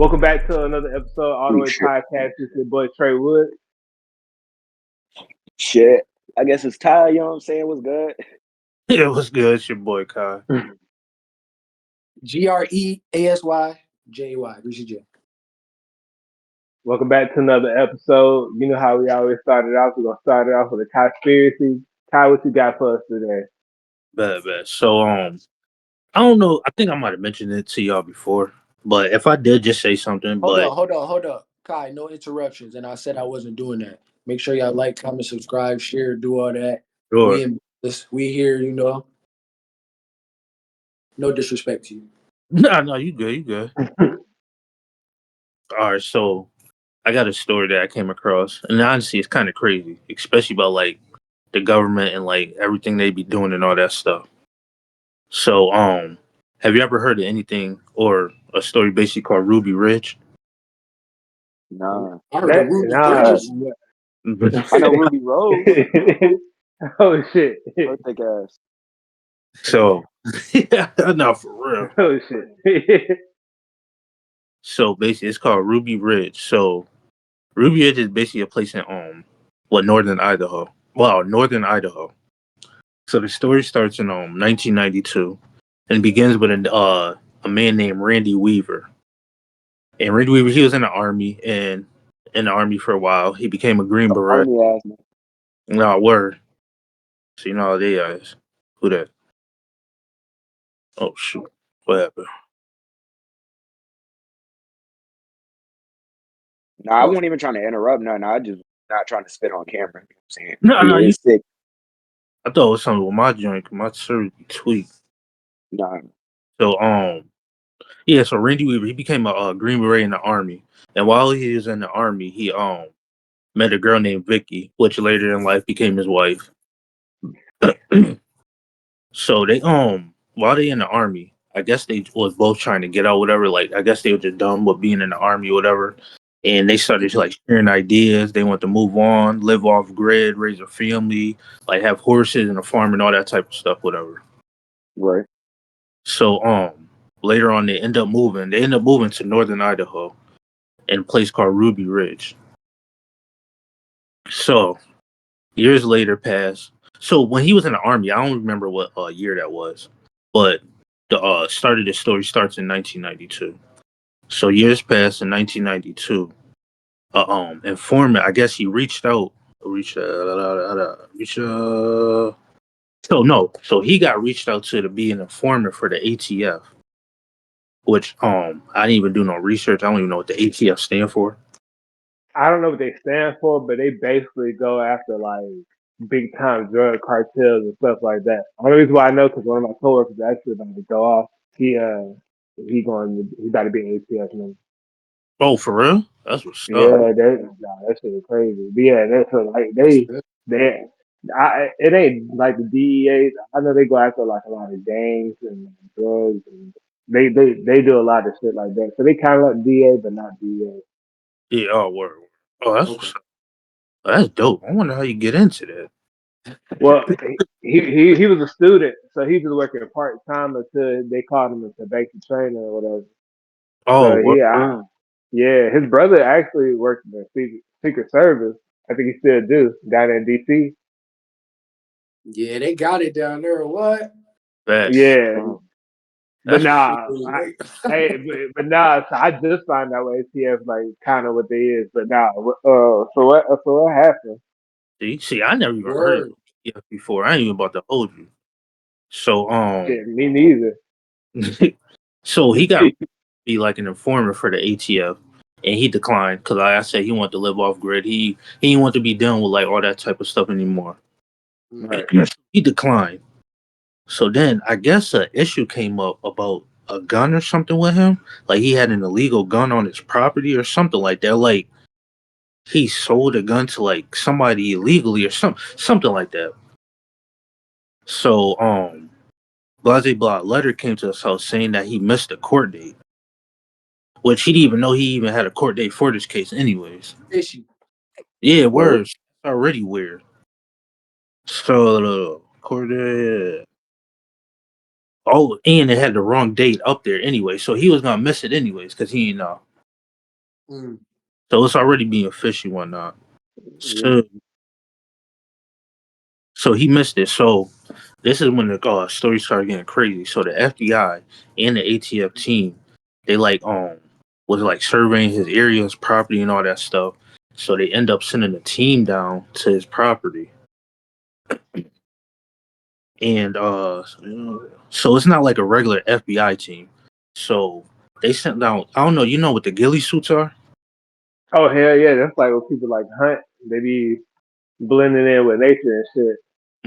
Welcome back to another episode of All the Ooh, Way shit. Podcast. This is your boy Trey Wood. Shit. I guess it's Ty, you know what I'm saying? What's good? Yeah, what's good? It's your boy Kai. GREASY Greasy J. Welcome back to another episode. You know how we always started off. We're gonna start it off with a conspiracy. Kai, what you got for us today? Bad. So I don't know. I think I might have mentioned it to y'all before, but if I did, just say something. Hold But up. Kai, no interruptions. And I said I wasn't doing that. Make sure y'all like, comment, subscribe, share, do all that. sure. We in this. We here, No disrespect to you. No, you good. All right, so I got a story that I came across, and honestly, it's kind of crazy, especially about like the government and like everything they be doing and all that stuff. So have you ever heard of anything or a story basically called Ruby Ridge? Nah. I heard the Ruby Nah. Bridges. I know Ruby Rose. Oh shit. Her thick ass. So yeah, no, for real. Oh shit. So basically, it's called Ruby Ridge. So Ruby Ridge is basically a place in northern Idaho. Wow, northern Idaho. So the story starts in 1992 and begins with a man named Randy Weaver. And Randy Weaver, he was in the army and in the army for a while. He became a Green Beret. Army ass man. No, word. So you know how they is. Who that? Oh shoot, what happened? Nah, I wasn't even trying to interrupt nothing. I just not trying to spit on camera. You know what I'm saying? No, Yeah, you. it's sick. I thought it was something with my joint. My service be tweak. Nah. So yeah, so Randy Weaver, he became a Green Beret in the army, and while he was in the army, he met a girl named Vicky, which later in life became his wife. So they while they in the army, I guess they was both trying to get out, whatever. Like I guess they were just done with being in the army, or whatever, and they started like sharing ideas. They want to move on, live off grid, raise a family, like have horses and a farm and all that type of stuff, whatever. Right. So later on they end up moving. They end up moving to northern Idaho in a place called Ruby Ridge. So years later pass. So when he was in the army, I don't remember what year that was, but the start of the story starts in 1992. So years pass in 1992. Informant, I guess he reached out, reached so no, so he got reached out to be an informant for the ATF, which I didn't even do no research. I don't even know what the ATF stand for. I don't know what they stand for, but they basically go after like big time drug cartels and stuff like that. Only reason why I know because one of my coworkers actually about to go off. He about to be an ATF member. Oh, for real? That's what's up. Yeah, that shit is crazy. But yeah, that's so, like they it ain't like the DEA. I know they go after like a lot of gangs and drugs and they do a lot of shit like that. So they kind of like DA, but not DA. Yeah, oh word. Oh, that's what's up. Oh, that's dope. I wonder how you get into that. Well, he was a student, so he was working part time until they called him into basic training or whatever. Oh, So word. yeah, his brother actually worked in the Secret Service. I think he still do down in DC. Yeah, they got it down there. What? That's Yeah, but that's nah, Wait. but nah. So I just found out what ATF like kind of what they is. But nah, so what happened? see, I never even heard of Word. it before. I ain't even about to hold you. So Shit, me neither. so he got be like an informant for the ATF, and he declined because like I said he wanted to live off grid. He didn't want to be dealing with like all that type of stuff anymore. Right. He declined. So then I guess an issue came up about a gun or something with him. Like he had an illegal gun on his property or something like that. Like he sold a gun to like somebody illegally or something like that. So Blase Blah letter came to his house saying that he missed a court date, which he didn't even know he even had a court date for this case, anyways. Issue. Yeah, Word. words already weird. So the court date. Oh, and it had the wrong date up there anyway, so he was gonna miss it anyways because he didn't know. Mm. So it's already being fishy, whatnot. So, so he missed it. So this is when the story started getting crazy. So the FBI and the ATF team, they was like surveying his area, his property, and all that stuff. So they end up sending a team down to his property, and so it's not like a regular FBI team. So they sent down. I don't know. You know what the ghillie suits are? Oh hell yeah, that's like when people like hunt. They be blending in with nature and shit.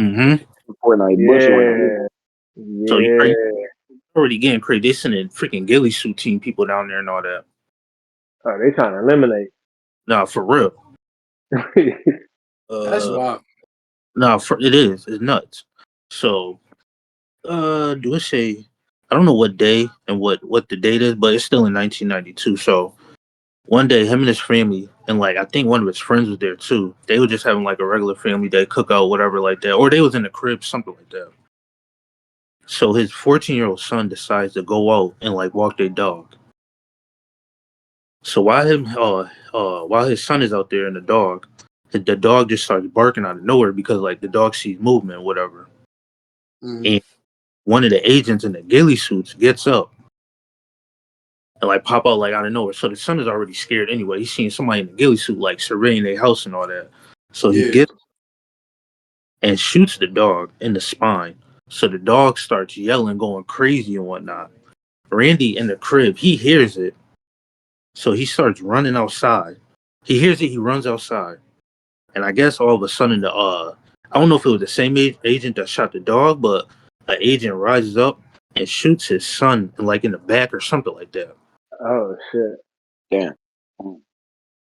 Mm-hmm. Fortnite bushwhacker. Yeah, So are you yeah. already getting crazy? They sending freaking ghillie suit team people down there and all that. Oh, they trying to eliminate. Nah, for real. That's Uh, wild. no, it is. It's nuts. So, do it say? I don't know what day and what the date is, but it's still in 1992. So one day, him and his family and like I think one of his friends was there too. They were just having like a regular family day cookout, whatever like that, or they was in the crib, something like that. So his 14-year-old son decides to go out and like walk their dog. So while his son is out there and the dog just starts barking out of nowhere because like the dog sees movement, whatever. Mm. And one of the agents in the ghillie suits gets up and like pop out like out of nowhere. So the son is already scared anyway. He's seeing somebody in the ghillie suit like surveying their house and all that. So he Yeah. gets and shoots the dog in the spine. So the dog starts yelling, going crazy and whatnot. Randy in the crib, he hears it. So he starts running outside. He hears it, he runs outside. And I guess all of a sudden I don't know if it was the same agent that shot the dog, but an agent rises up and shoots his son like in the back or something like that. Oh shit. Damn.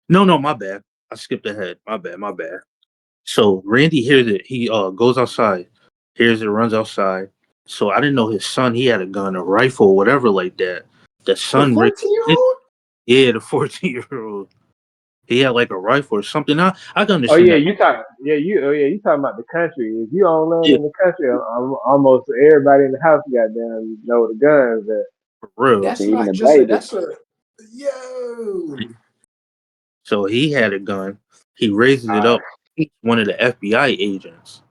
No, my bad. I skipped ahead. My bad. So Randy hears it. He goes outside, hears it, runs outside. So I didn't know his son. He had a gun, a rifle, whatever like that. The The son, 14-year-old? yeah, the 14-year-old. He had like a rifle or something. I can Oh understand yeah, that. you talking about the country. If you don't land Yeah, in the country, almost everybody in the house goddamn know the guns that. for real. That's Even not a just baby. that's a yo. So he had a gun. He raises it up. He's one of the FBI agents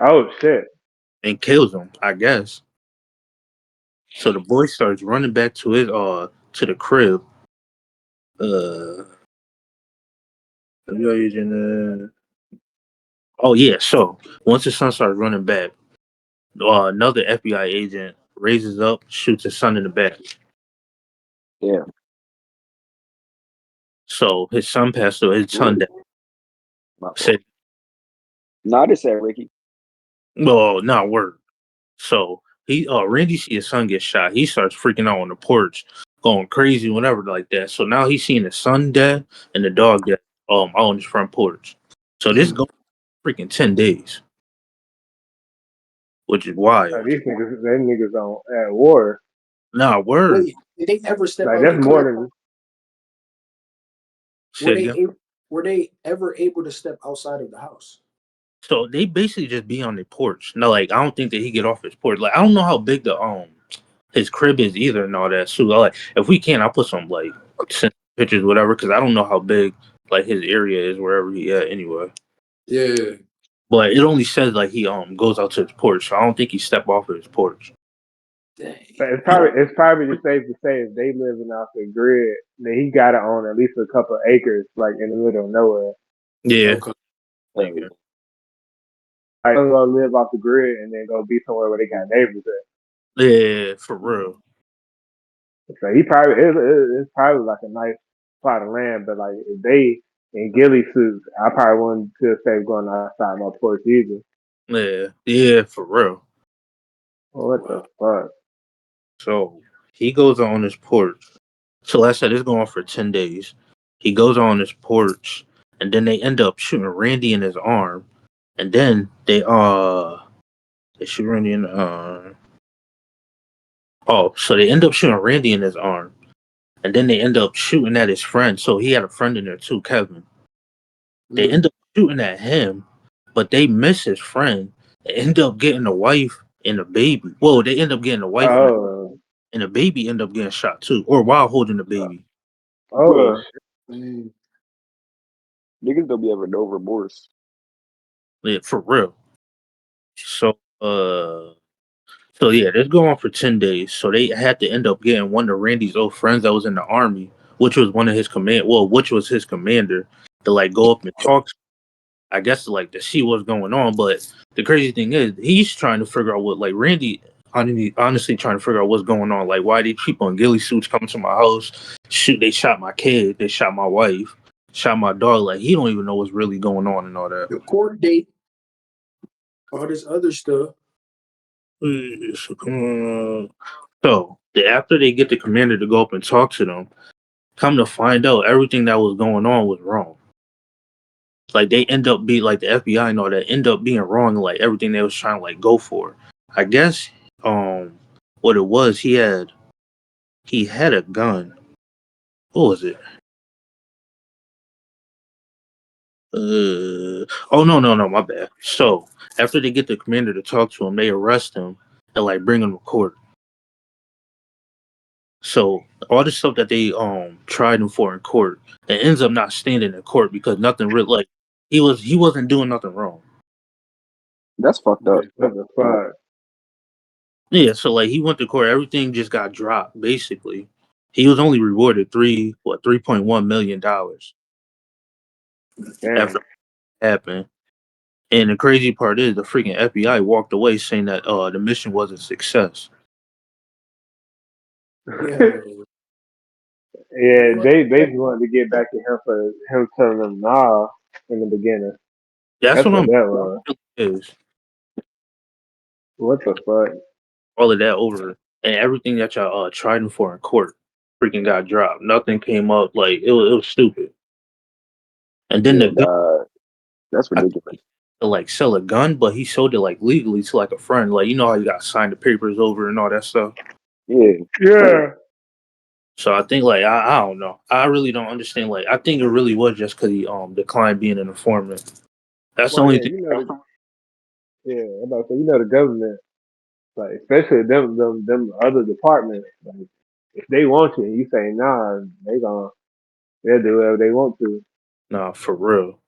Oh shit. and kills him, I guess. So the boy starts running back to his to the crib. Uh, FBI agent. Oh yeah. So once his son starts running back, another FBI agent raises up, shoots his son in the back. Yeah. So his son passed away. His son died. My fault. Said, No, I just said Ricky. "Well, not word." So Randy see his son get shot. He starts freaking out on the porch, going crazy, whatever like that. So now he's seeing his son dead and the dog dead out on his front porch. So this goes freaking 10 days, which is wild. These niggas, them niggas on at war. Nah, word. Wait, did they ever step Like out that's the more crib? than. Were Say they again. were they ever able to step outside of the house? So they basically just be on their porch. No, like I don't think that he get off his porch. Like I don't know how big the his crib is either and all that. So like if we can, I'll put some like pictures, whatever, because I don't know how big like his area is wherever he at anyway. Yeah. But it only says like he goes out to his porch, so I don't think he step off of his porch. Dang. But it's probably just safe to say if they living off the grid, that he got to own at least a couple of acres, like in the middle of nowhere. Yeah, Okay. thank you. Like don't go live off the grid and then go be somewhere where they got neighbors at. Yeah, for real. So he probably it's probably like a nice plot of land, but like if they in ghillie suits, I probably wouldn't feel safe going outside my porch either. Yeah, for real. What the fuck? So he goes on his porch. So like I said, it's going on for 10 days. He goes on his porch, and then they end up shooting Randy in his arm, and then they shoot Randy in the arm. Oh, so they end up shooting Randy in his arm, and then they end up shooting at his friend. So he had a friend in there too, Kevin. They end up shooting at him, but they miss his friend. They end up getting the wife and the baby. Well, they end up getting the wife Oh, and the baby end up getting shot too, or while holding the baby. oh, Bruh. Mm. Niggas don't be having no remorse. Yeah, for real. So yeah, this go on for 10 days. So they had to end up getting one of Randy's old friends that was in the army, which was one of his which was his commander, to like go up and talk. I guess like to see what's going on. But the crazy thing is, he's trying to figure out what like Randy honestly trying to figure out what's going on. Like why these people in ghillie suits coming to my house? Shoot, they shot my kid, they shot my wife, shot my dog. Like he don't even know what's really going on and all that. The court date, all this other stuff. So after they get the commander to go up and talk to them, come to find out everything that was going on was wrong. Like they end up being like the FBI and all that end up being wrong in like everything they was trying to like go for. I guess what it was, he had a gun. What was it? Oh no, my bad. So after they get the commander to talk to him, they arrest him and like bring him to court. So all the stuff that they tried him for in court, it ends up not standing in court because nothing really like he wasn't doing nothing wrong. That's fucked up. What the fuck? Yeah, so like he went to court, everything just got dropped. Basically, he was only rewarded $3.1 million Damn. after it happened. And the crazy part is the freaking FBI walked away saying that the mission was a success. Yeah. Yeah, they just wanted to get back to him for him telling them nah in the beginning. That's That's what what I'm that was. is What the fuck? all of that over and everything that y'all tried him for in court freaking got dropped. Nothing came up. Like it was stupid. And then the Yeah, gun, that's I ridiculous. think, to like sell a gun, but he sold it like legally to like a friend. Like you know how you got to sign the papers over and all that stuff. Yeah. Yeah. So I think like I don't know. I really don't understand. Like I think it really was just because he declined being an informant. That's the Well, only yeah, thing. I'm about to say, the government, like especially them other departments, like if they want you and you say nah, they'll do whatever they want to. Nah, for real.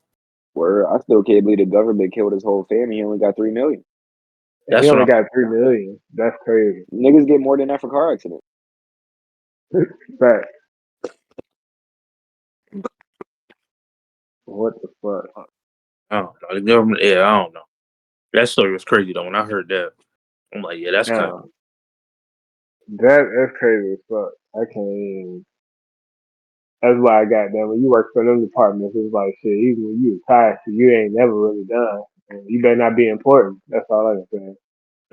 Where I still can't believe the government killed his whole family. He only got $3 million. And he That's what only I'm. got 3 million. That's crazy. Niggas get more than that for car accidents. Fact. What the fuck? I don't know. The government. Yeah, I don't know. That story was crazy though. When I heard that, I'm like, yeah, that's kind of. Now, that's crazy as fuck. I can't even. That's why I got them. When you work for them departments, it's like shit. Even when you retire, shit, you ain't never really done. And you better not be important. That's all I can say.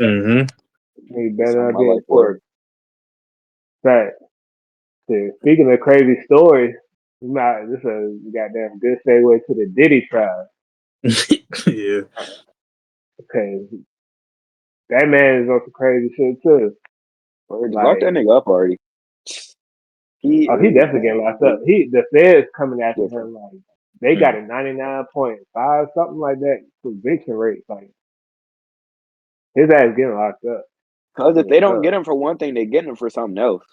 Mm-hmm. You That's how better not my be life was. important. Fact. Shit. Speaking of crazy stories, this is a goddamn good segue to the Diddy trial. Yeah. Okay, that man is on some crazy shit too. Or just lock Like, that nigga up already. He oh, he is definitely getting locked up. The feds coming after different. him like they got a 99.5 something like that conviction rate. Like his ass getting locked up. Because if they What's don't up, get him for one thing, they get him for something else.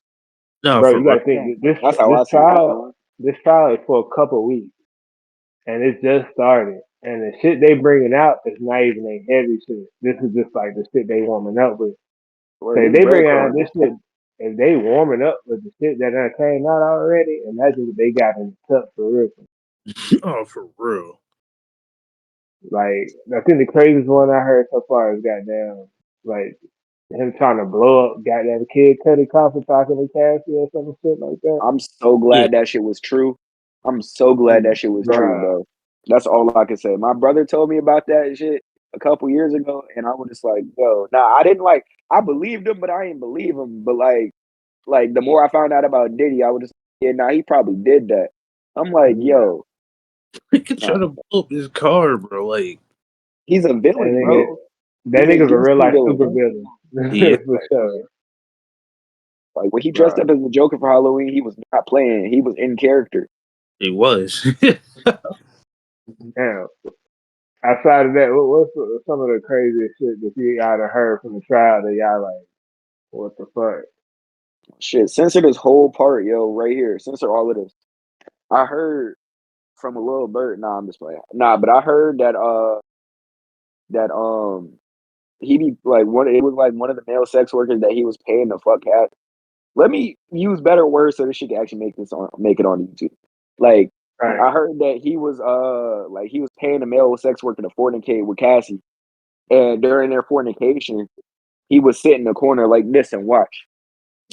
No, bro? for You real. got to think That's how I this see it. trial is for a couple of weeks, and it's just started. And the shit they bringing out is not even a heavy shit. This is just like the shit they warming up with. Or So if this they bring out breadcrumb. this shit, if they warming up with the shit that done came out already, imagine what they got in the cup for real. Oh, for real. Like I think the craziest one I heard so far is goddamn like him trying to blow up goddamn Kid Cudi coffee talking to Cassie or some shit like that. I'm so Yeah. glad that shit was true. I'm so glad that shit was true, Bruh. bro. That's all I can say. My brother told me about that shit a couple years ago, and I was just like, yo, I didn't like, I believed him, but I didn't believe him. But like the more I found out about Diddy, I was just, yeah, he probably did that. I'm like, Yeah. yo, He could try nah, to blow up his car, bro. Like, he's a That villain, nigga bro. that He's a nigga's a DC real life villain. super villain. he For sure. Like when he dressed Bruh. up as the Joker for Halloween, he was not playing. He was in character. was. Damn. Outside of that, what's some of the craziest shit that you y'all done heard from the trial that y'all like, what the fuck? Shit, censor this whole part, yo, right here. Censor all of this. I heard from a little bird. Nah, I'm just playing. Nah, but I heard that he be like it was like one of the male sex workers that he was paying the fuck out. Let me use better words so this shit can actually make it on YouTube. Like Right. I heard that he was paying a male sex worker to fornicate with Cassie, and during their fornication, he would sit in the corner like this and watch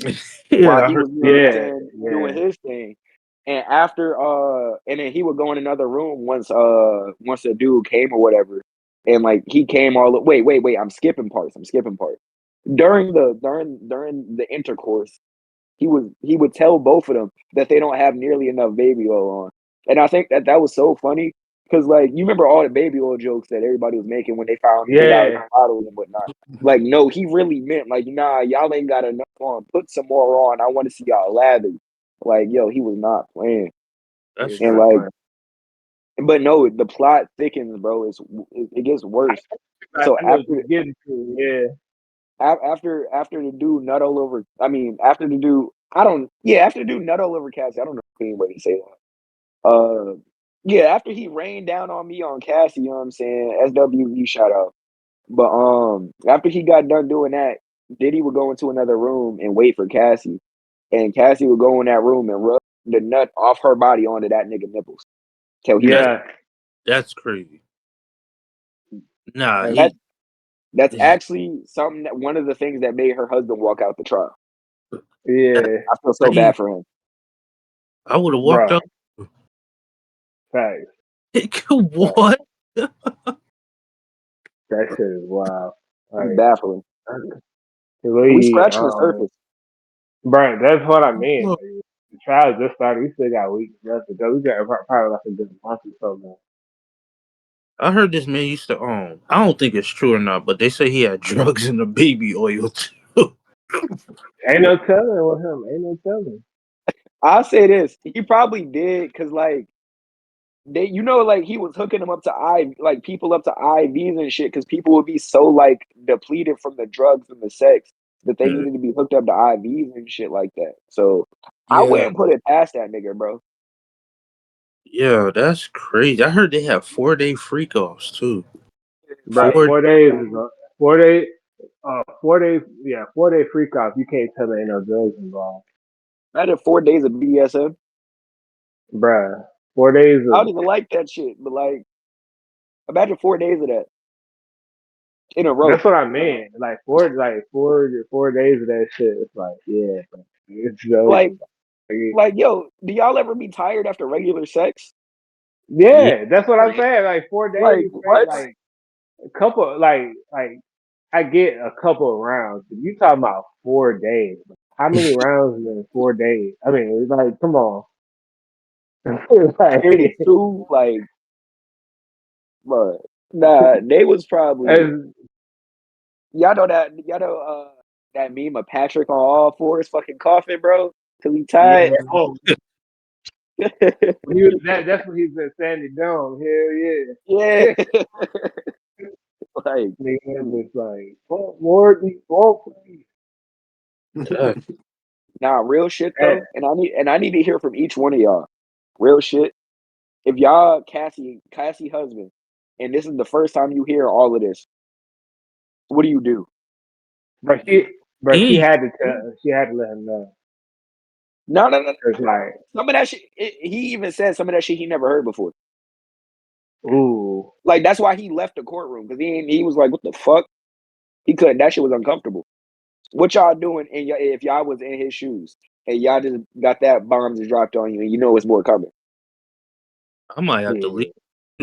while Yeah, I he heard. was, you know what I'm Yeah, saying, doing yeah. his thing. And after and then he would go in another room once a dude came or whatever. And like he came wait, I'm skipping parts. During the intercourse, he would tell both of them that they don't have nearly enough baby oil on. And I think that was so funny because like you remember all the baby oil jokes that everybody was making when they got like Yeah. bottles and whatnot. Like no, he really meant like nah, y'all ain't got enough on. Put some more on. I want to see y'all lather. Like yo, he was not playing. That's And true. like, but no, the plot thickens, bro. It gets worse. I So know what you're getting to. Yeah. after the dude nut all over, I mean, after the dude, after the dude nut all over Cassie, I don't know the clean way to say that. Yeah, after he rained down on me on Cassie, you know what I'm saying? SWE shout out. But after he got done doing that, Diddy would go into another room and wait for Cassie, and Cassie would go in that room and rub the nut off her body onto that nigga nipples till he That's came. Yeah. that's crazy. Nah, Like, That he. that's actually something that one of the things that made her husband walk out the trial. yeah. I feel so bad for him. I would have walked Bro. out. Facts. Facts. What? That shit is wild. It's Like, baffling. We we, scratching the surface. bro, that's what I mean. Like, the trial just started. We still got weeks left to go. We got probably like a good month or so now. I heard this man used to own. I don't think it's true or not, but they say he had drugs in the baby oil too. Ain't no telling with him. Ain't no telling. I'll say this: he probably did because, like, like he was hooking them up to like people up to IVs and shit because people would be so like depleted from the drugs and the sex that they Yeah. needed to be hooked up to IVs and shit like that. So I Yeah. wouldn't put it past that nigga, bro. Yeah, that's crazy. I heard they have 4-day freak offs too. Bro, 4. 4 days is 4 days. 4 days. Yeah, 4 day freak off. You can't tell there ain't no drugs involved, Imagine 4 days of BDSM. bruh. 4 days I of don't even like that shit, but like, imagine 4 days of that in a row. that's what I mean. Like 4 days of that shit. It's like yeah, bro. It's Like, over. Like, yo, do y'all ever be tired after regular sex? Yeah. yeah, that's what I'm saying. Like 4 days Like, straight. what? Like a couple. Like I get a couple of rounds. But you talking about 4 days? How many rounds in 4 days? I mean, it's like come on. It's like, 32, like, but nah, they was probably it's- y'all know that meme of Patrick on all fours fucking coughing, bro, till he yeah. tired. Oh, that's what he's been standing down. Hell Yeah, yeah. like Nigga was like, more these ball please. Yeah. nah, real shit And, though, and I need to hear from each one of y'all. Real shit. If y'all Cassie husband, and this is the first time you hear all of this, what do you do? but she He had to tell, she had to let him know. No. It's like, Some of that shit. He even said some of that shit he never heard before. ooh, Like that's why he left the courtroom because he was like, "What the fuck?" He couldn't. That shit was uncomfortable. What y'all doing? And if y'all was in his shoes and y'all just got that bomb just dropped on you, and you know it's more coming. I might have to leave. yeah.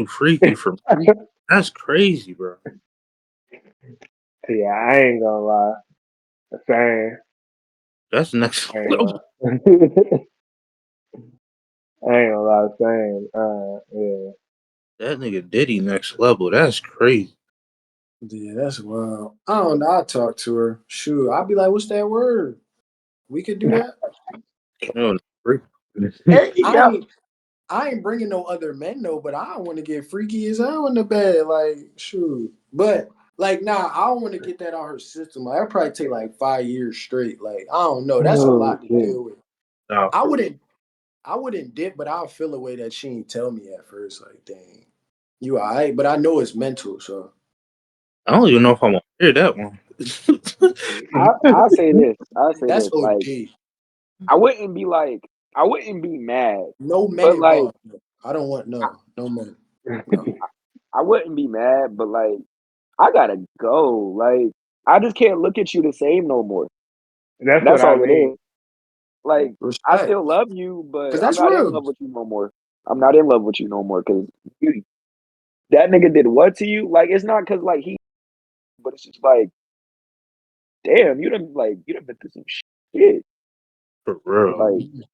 Too freaky for me. That's crazy, bro. Yeah, I ain't gonna lie. The same. That's next I ain't level. gonna, I ain't gonna lie. Same. Yeah. That nigga Diddy next level. That's crazy. Yeah, that's wild. I don't know. I talk to her. Shoot, I'll be like, "What's that word? We could do that." No, freak. There you I go. ain't. I ain't bringing no other men though, but I don't want to get freaky as hell in the bed. Like, shoot. But like, nah, I don't want to get that on her system. Like, that'll probably take like 5 years straight. Like, I don't know. That's a Oh lot to shit. deal with. Nah, I for real. wouldn't. I wouldn't dip, but I'll feel a way that she ain't tell me at first. Like, dang, you all right? But I know it's mental, so. I don't even know if I want to hear that one. I'll say this. That's Like, OD. I wouldn't be mad, No men but like, involved. I don't want no men. No. I wouldn't be mad, but like, I gotta go. Like, I just can't look at you the same no more. That's what That's I all it is. mean. Like, I Respect. still love you, but Cause I'm that's not in real. love with you no more. I'm not in love with you no more because that nigga did what to you? Like, it's not because like but it's just like, damn, you done been through some shit. For real. Like,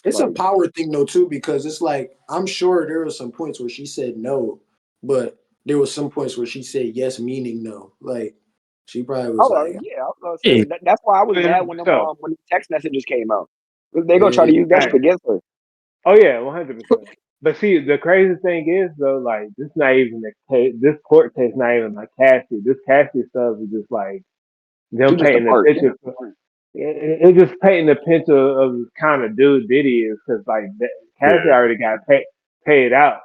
It's a power thing though too, because it's like I'm sure there were some points where she said no, but there was some points where she said yes, meaning no. Like she probably was like, yeah, I was gonna Yeah. say that's why I was mad when the text messages came out. They gonna try to use that shit against her. Oh yeah, 100%. But see, the crazy thing is though, like this not even the case. This court case not even like Cassie. This Cassie stuff is just like them She just a painting a part. picture. It's just painting a picture of the kind of dude Diddy is, because like Cassie already got paid out,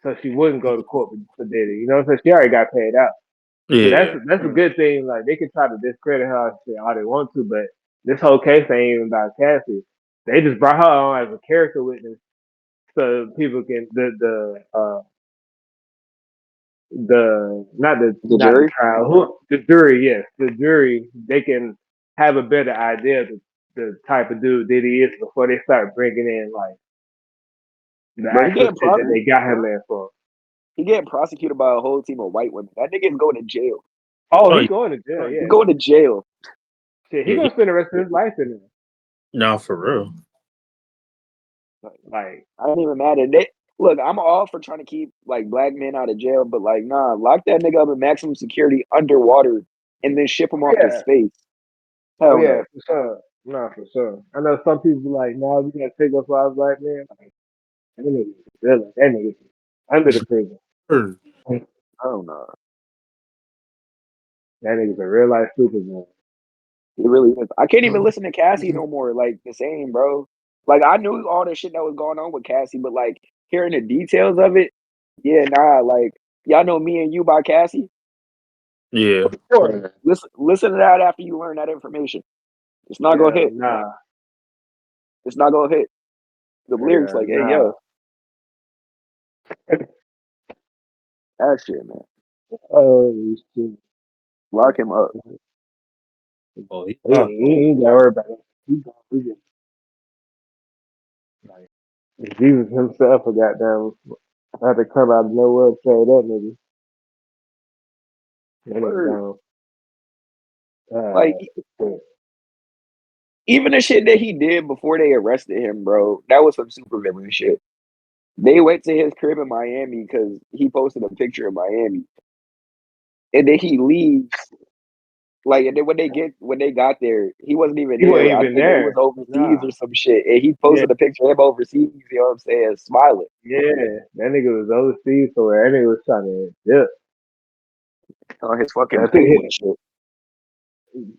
so she wouldn't go to court for Diddy. You know, so she already got paid out. So that's a good thing. Like they can try to discredit her all they want to, but this whole case ain't even about Cassie. They just brought her on as a character witness so people can not The the jury. trial, the jury, yes, the jury, they can have a better idea of the type of dude that he is before they start bringing in like the Bro, he actual getting shit that they got him there for. he getting prosecuted by a whole team of white women. That nigga is going to jail. Oh, he's going to jail, yeah. He's going to jail. Shit, he's gonna spend the rest of his life in there. No, for real. Like, I ain't even mad at it. Look, I'm all for trying to keep like black men out of jail, but like, nah, lock that nigga up in maximum security underwater and then ship him off to space. Hell no. for sure. No, for sure. I know some people like, nah, we gotta take us while black man. Like, that nigga, that nigga under the prison. Hell no. That nigga's a real life Superman. He really is. I can't even listen to Cassie no more. Like the same, bro. Like I knew all the shit that was going on with Cassie, but like hearing the details of it, yeah, nah. Like y'all know Me and You by Cassie. Yeah. Listen to that after you learn that information. It's not gonna hit. Nah. It's not gonna hit. The lyrics like, hey yo, that shit, man. Oh shit. Lock him up. Oh, He ain't gotta worry about it. He just like Jesus himself a goddamn had to come out of nowhere and say that nigga. That nigga gone. Like Shit. even the shit that he did before they arrested him, bro, that was some super villain shit. They went to his crib in Miami because he posted a picture of Miami. And then he leaves. Like, and then when they got there, he wasn't even He there. wasn't I even think he was there. overseas Nah. or some shit. And he Yeah. posted a picture of him overseas, you know what I'm saying, smiling. Yeah. That nigga was overseas somewhere. That nigga was trying to dip. On his fucking I pool think and shit.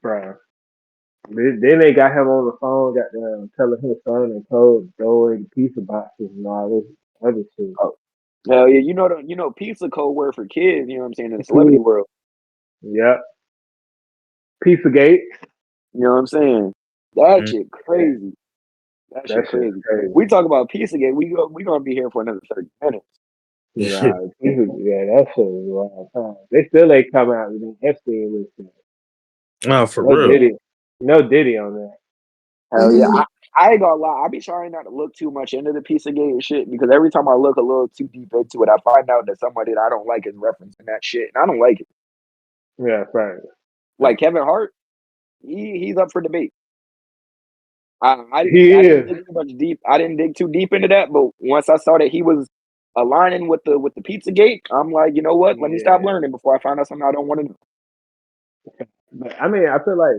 bro. Then they got him on the phone, got them telling his son and told throw away the pizza boxes and all this other shit. Oh. Hell yeah, you know pizza code word for kids, you know what I'm saying, in the celebrity world. Yep. Pizza Gate. You know what I'm saying? That shit crazy. That shit That shit's crazy. crazy. We talk about Pizzagate, we gonna be here for another 30 minutes. Yeah, that shit was wild time. They still ain't come out with an Epstein with it. No, for No real. Diddy. No Diddy on that. Hell yeah. I ain't gonna lie, I be trying not to look too much into the Pizzagate and shit because every time I look a little too deep into it, I find out that somebody that I don't like is referencing that shit, and I don't like it. Yeah, right. Like Kevin Hart, he's up for debate. I He didn't is. dig too much deep. I didn't dig too deep into that, but once I saw that he was aligning with the Pizzagate, I'm like, you know what? Let me stop learning before I find out something I don't want to know. But I mean, I feel like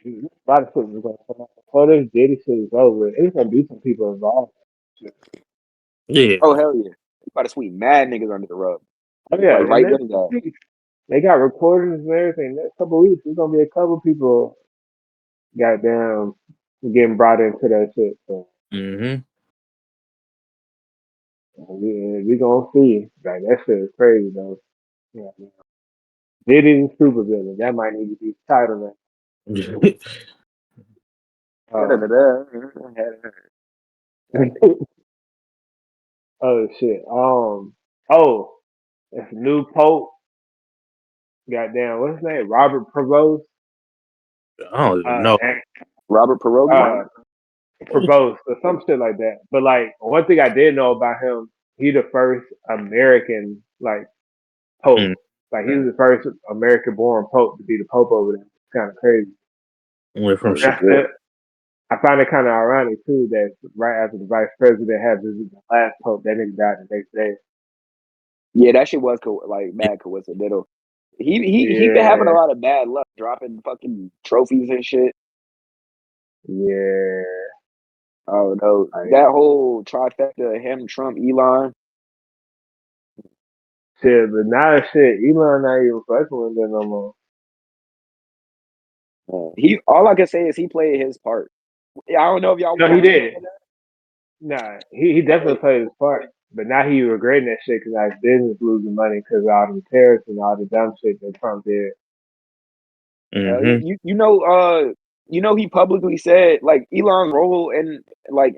a lot of shit is gonna come out before this Diddy shit is over. It's gonna be some people involved. Yeah. Oh hell yeah! You about to sweep mad niggas under the rug. Oh yeah, Like and right there, they got recordings and everything. Next couple of weeks, there's gonna be a couple people goddamn getting brought into that shit. So Mm-hmm. We gonna see. Like that shit is crazy though. Yeah, man. Diddy super villain. That might need to be the title. Uh, oh shit. Oh, it's new Pope. Goddamn, what's his name? Robert Prevost. I don't even Uh, know. and, Robert Pierogi. uh, Prevost or some shit like that. But like one thing I did know about him, he the first American like Pope. Mm. Like he was the first American born Pope to be the Pope over there. It's kind of crazy. Went from Oh, That's shit. it. I find it kind of ironic too that right after the vice president had visited the last Pope, that nigga died the next day. Yeah, that shit was like mad coincidental. He been having a Yeah, lot of bad luck, dropping fucking trophies and shit. yeah. Oh no, Like that whole trifecta, him, Trump, Elon. shit, but now shit, Elon not even fucking with them no more. He all I can say is he played his part. I don't know if y'all No, want he to did. Nah, he definitely play. played his part. But now he regretting that shit because like business losing money because of all the tariffs and all the dumb shit that Trump did. Mm-hmm. You know he publicly said like Elon role and like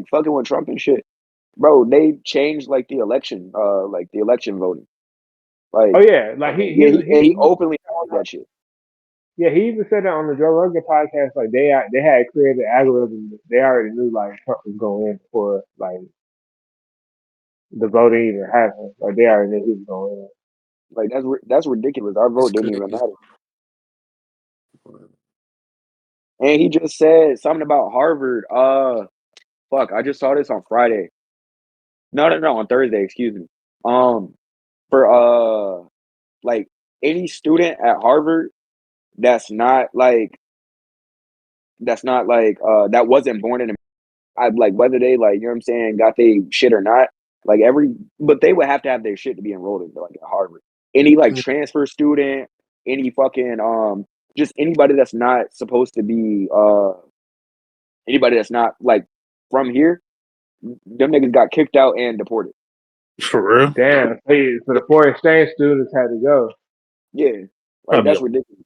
fucking with Trump and shit. Bro, they changed like the election voting. Like Oh yeah, like yeah, he openly said that shit. yeah, he even said that on the Joe Rogan podcast. Like they had created an algorithm. They already knew like Trump was going in before like the voting even happened. Like they already knew he was going in. Like that's ridiculous. Our It's vote didn't even crazy. matter. And he just said something about Harvard. Fuck, I just saw this on Friday. No, on Thursday, excuse me. For like any student at Harvard that's not like that wasn't born in I like whether they like, you know what I'm saying, got they shit or not, like but they would have to have their shit to be enrolled in like at Harvard. Any like Mm. transfer student, any fucking just anybody that's not supposed to be anybody that's not like from here, them niggas got kicked out and deported. For real? Damn, hey, so the foreign exchange students had to go. Yeah. Like Probably that's ridiculous.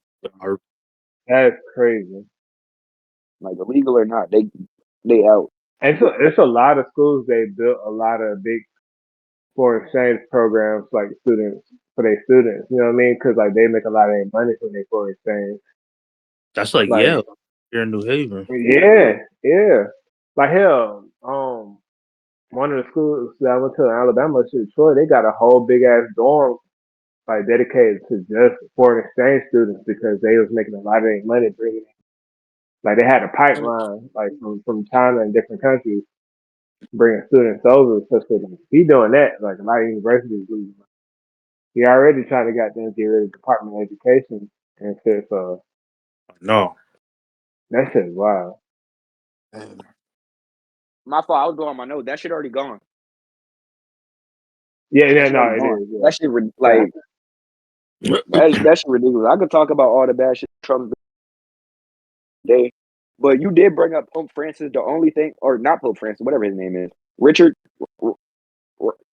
That's crazy. Like illegal or not, they out. And it's a lot of schools they built a lot of big foreign exchange programs like students for their students. You know what I mean? Because like they make a lot of their money from their foreign exchange. That's like Like here in New Haven. yeah, yeah. Like hell, one of the schools that I went to in Alabama, shit, Troy, they got a whole big ass dorm like dedicated to just foreign exchange students because they was making a lot of their money bringing it. Like they had a pipeline like from China and different countries bringing students over. So like, he doing that. Like a lot of universities losing money. He already trying to get them get rid of the Department of Education and shit. So No. that shit is wild. And My fault, I was going on my note. That shit already gone. Yeah, That yeah, shit no, already it gone. is. Yeah, That shit yeah. like that shit ridiculous. I could talk about all the bad shit Trump's day, but you did bring up Pope Francis. The only thing, or not Pope Francis, whatever his name is, Richard, R-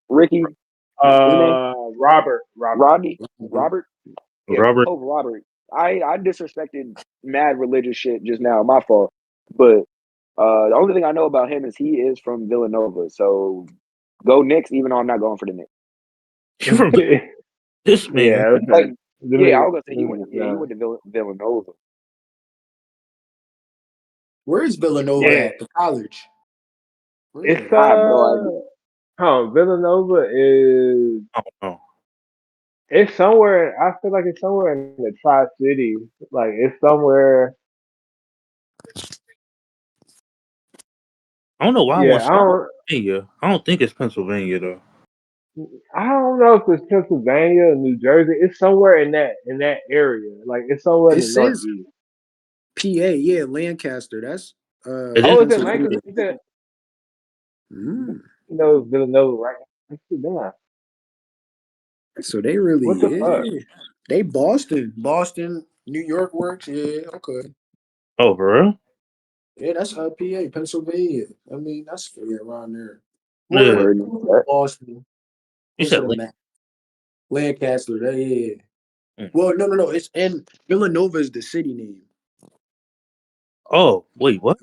Ricky, his name, Robert. Rodney, Robert. Yeah, Robert. Pope Robert. I disrespected mad religious shit just now. My fault. But the only thing I know about him is he is from Villanova. So go Knicks, even though I'm not going for the Knicks. You from this man? Yeah, Like, okay. yeah, I was gonna say he No. went to Villanova. where is Villanova Yeah, at? The college. Where is it's that? I have no idea. Villanova is I don't know. it's somewhere. I feel like it's somewhere in the Tri City. Like it's somewhere. I don't know why I want Yeah, to say Pennsylvania. I don't think it's Pennsylvania though. I don't know if it's Pennsylvania or New Jersey. It's somewhere in that area. Like it's somewhere in It the says Northeast. PA, yeah, Lancaster. That's It is Oh, it's in Lancaster. Pennsylvania. It's in, Mm. Villanova right now. Let's see, damn. So they really, What the fuck? yeah. They Boston. Boston, New York works. Yeah, okay. oh, for real? Yeah, that's PA, Pennsylvania. I mean, that's around there. Yeah. More Where you at? Boston, You close to said the map. Lancaster, yeah. Mm. Well, no. It's in Villanova is the city name. Oh, wait, what?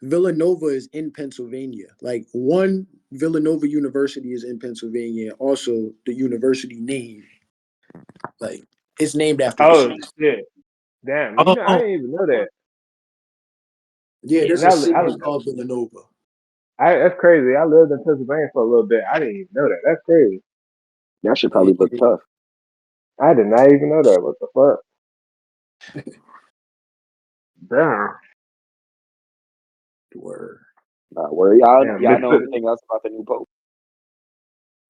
Villanova is in Pennsylvania. Like one Villanova University is in Pennsylvania. Also, the university name, like it's named after the Oh city. shit! Damn, I Oh, didn't even know that. Yeah, yeah. there's a city called Villanova. That's crazy. I lived in Pennsylvania for a little bit. I didn't even know that. That's crazy. That should Yeah, probably look tough. I did not even know that. What the fuck? Damn. word. Where y'all Damn. y'all know anything else about the new pope?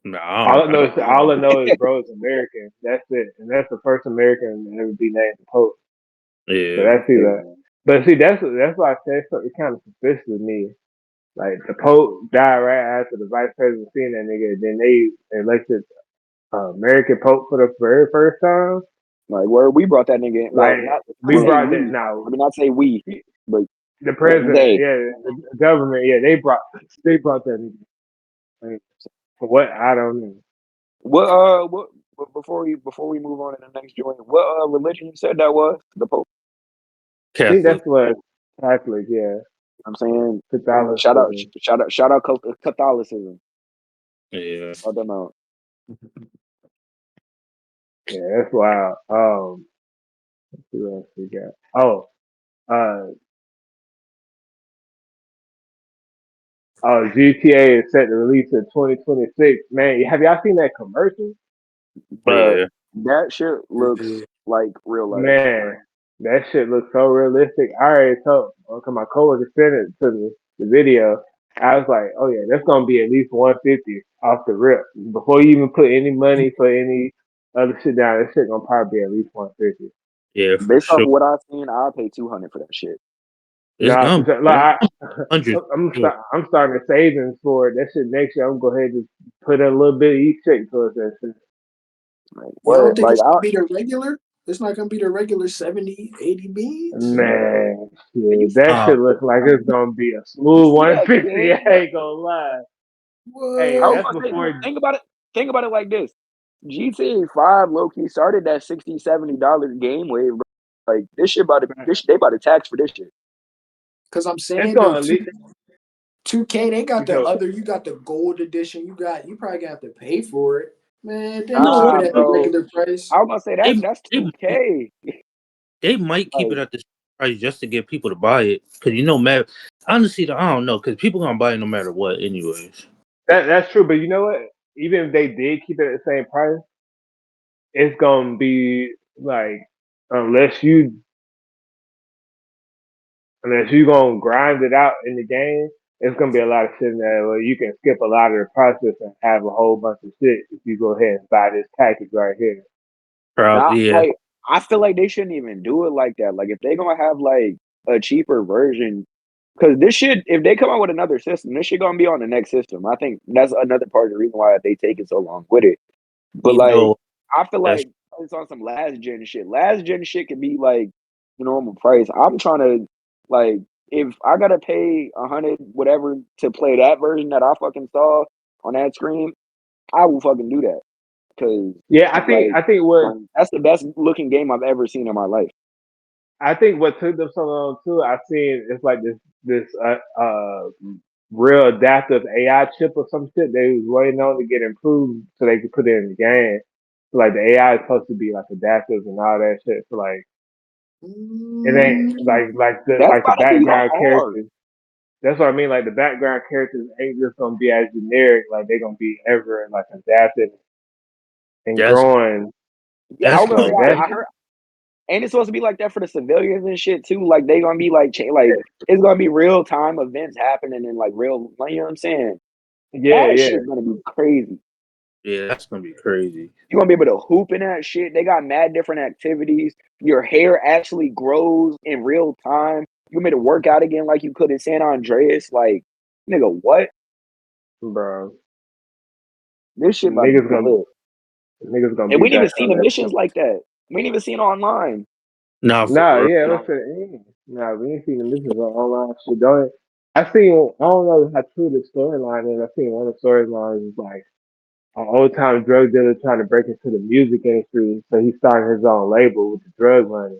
No, All I know is bro is American. That's it, and that's the first American to ever be named the Pope. So yeah. that's either. But see, that's why I said something kind of suspicious to me. Like the Pope died right after the vice president seen that nigga. Then they elected American Pope for the very first time. Like where we brought that nigga in. Like Well, not we say brought that we. now. I mean, not say we, but The president, they. yeah, the government, yeah, they brought that nigga. Like, for what I don't know. What before we move on to the next joint, what religion you said that was? The Pope. I think Catholic. that's what Catholic, yeah, I'm saying Catholicism. shout out Catholicism. Yeah. Shout them out. Yeah, that's wild. Who else we got? Oh, uh, GTA is set to release in 2026. Man, have y'all seen that commercial? But Yeah. that shit looks Yeah. like real life. Man, that shit looks so realistic. I already told, cause my coworker sent it to the video. I was like, oh yeah, that's gonna be at least 150 off the rip. Before you even put any money for any other shit down, that shit gonna probably be at least 150. Yeah, for Based off sure. of what I've seen, I'll pay 200 for that shit. It's Nah, for gonna sure. be Like hundred. I'm starting savings for it. That shit next year. I'm gonna go ahead and just put a little bit of each check towards that shit. Like You don't what? think Like it's gonna be the regular? It's not gonna be the regular 70, 80 beans? Man, you shit, that Uh, shit looks like it's gonna be a smooth see that 150. shit? I ain't gonna lie. Hey, I was What? that's gonna say, before. think about it like this. GTA 5 low key started that $60-$70 game wave. Bro. Like this shit they about to tax for this shit. Because I'm It's saying though, gonna least. 2K, they got the So, other, you got the gold edition, you probably got to pay for it. Man, they just keep no, it Nah, at the bro. regular price. I was gonna say they, that's they 2K. they might keep Like it at this price just to get people to buy it. Cause honestly, I don't know. Cause people gonna buy it no matter what, anyways. that's true, but you know what? Even if they did keep it at the same price, it's gonna be like unless you gonna grind it out in the game, it's gonna be a lot of shit in there where you can skip a lot of the process and have a whole bunch of shit if you go ahead and buy this package right here. not Probably, yeah. like I feel like they shouldn't even do it like that. Like if they gonna have like a cheaper version, because this shit, if they come out with another system, this shit gonna be on the next system. I think that's another part of the reason why they take it so long with it. But You like, know, I feel that's like it's on some last gen shit. Last gen shit could be like the normal price. I'm trying to like if I gotta pay 100 whatever to play that version that I fucking saw on that screen, I will fucking do that because Yeah, like what that's the best looking game I've ever seen in my life. I think what took them so long too, I seen it's like this real adaptive AI chip or some shit they was waiting on to get improved so they could put it in the game. So like the AI is supposed to be like adaptive and all that shit. So like it ain't Mm, That's the about to be background hard. characters. That's what I mean. Like the background characters ain't just gonna be as generic. Like they're gonna be ever like adapted and that's growing. Yeah, I that's was gonna gonna say Like be that. I heard, and it's supposed to be like that for the civilians and shit too. Like they gonna be like like it's gonna be real time events happening in like real. Like, you know what I'm saying? Yeah, That yeah, shit's gonna be crazy. yeah, that's gonna be crazy. You're gonna be able to hoop in that shit. They got mad different activities. Your hair actually grows in real time. You gonna be able to work out again like you could in San Andreas. Like, nigga, what? bro. This shit about to Niggas be gonna lit. niggas gonna And be we ain't even back seen on the that shit. missions like that. We ain't even seen online. Nah, for Nah, real. yeah, listen. Nah, we ain't seen the misses on online shit. Don't I seen? I don't know how true the storyline is. I seen one of the storylines is like an old time drug dealer trying to break into the music industry, so he started his own label with the drug money.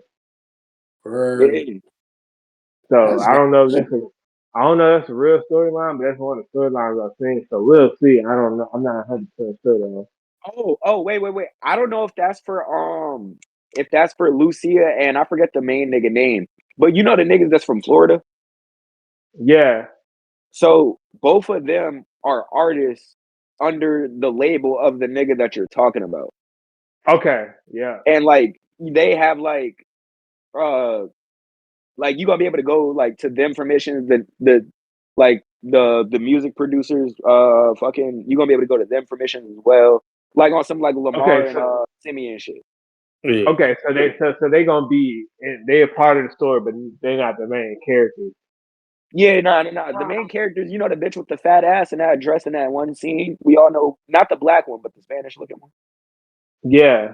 Word. So That's I dope. don't know if I don't know if that's a real storyline, but that's one of the storylines I've seen. So we'll see. I don't know. I'm not 100% sure though. Wait. I don't know if that's for Lucia and I forget the main nigga name. But you know the niggas that's from Florida? Yeah. So both of them are artists under the label of the nigga that you're talking about. Okay. Yeah. And like they have uh like you gonna be able to go like to them permissions, the music producers, fucking you gonna be able to go to them permissions as well. Like on some like Lamar Okay. and So Simeon shit. Yeah. okay. So they gonna be they a part of the story, but they're not the main characters. Yeah, no. The main characters, you know, the bitch with the fat ass and that dress in that one scene. We all know, not the black one, but the Spanish looking one. Yeah.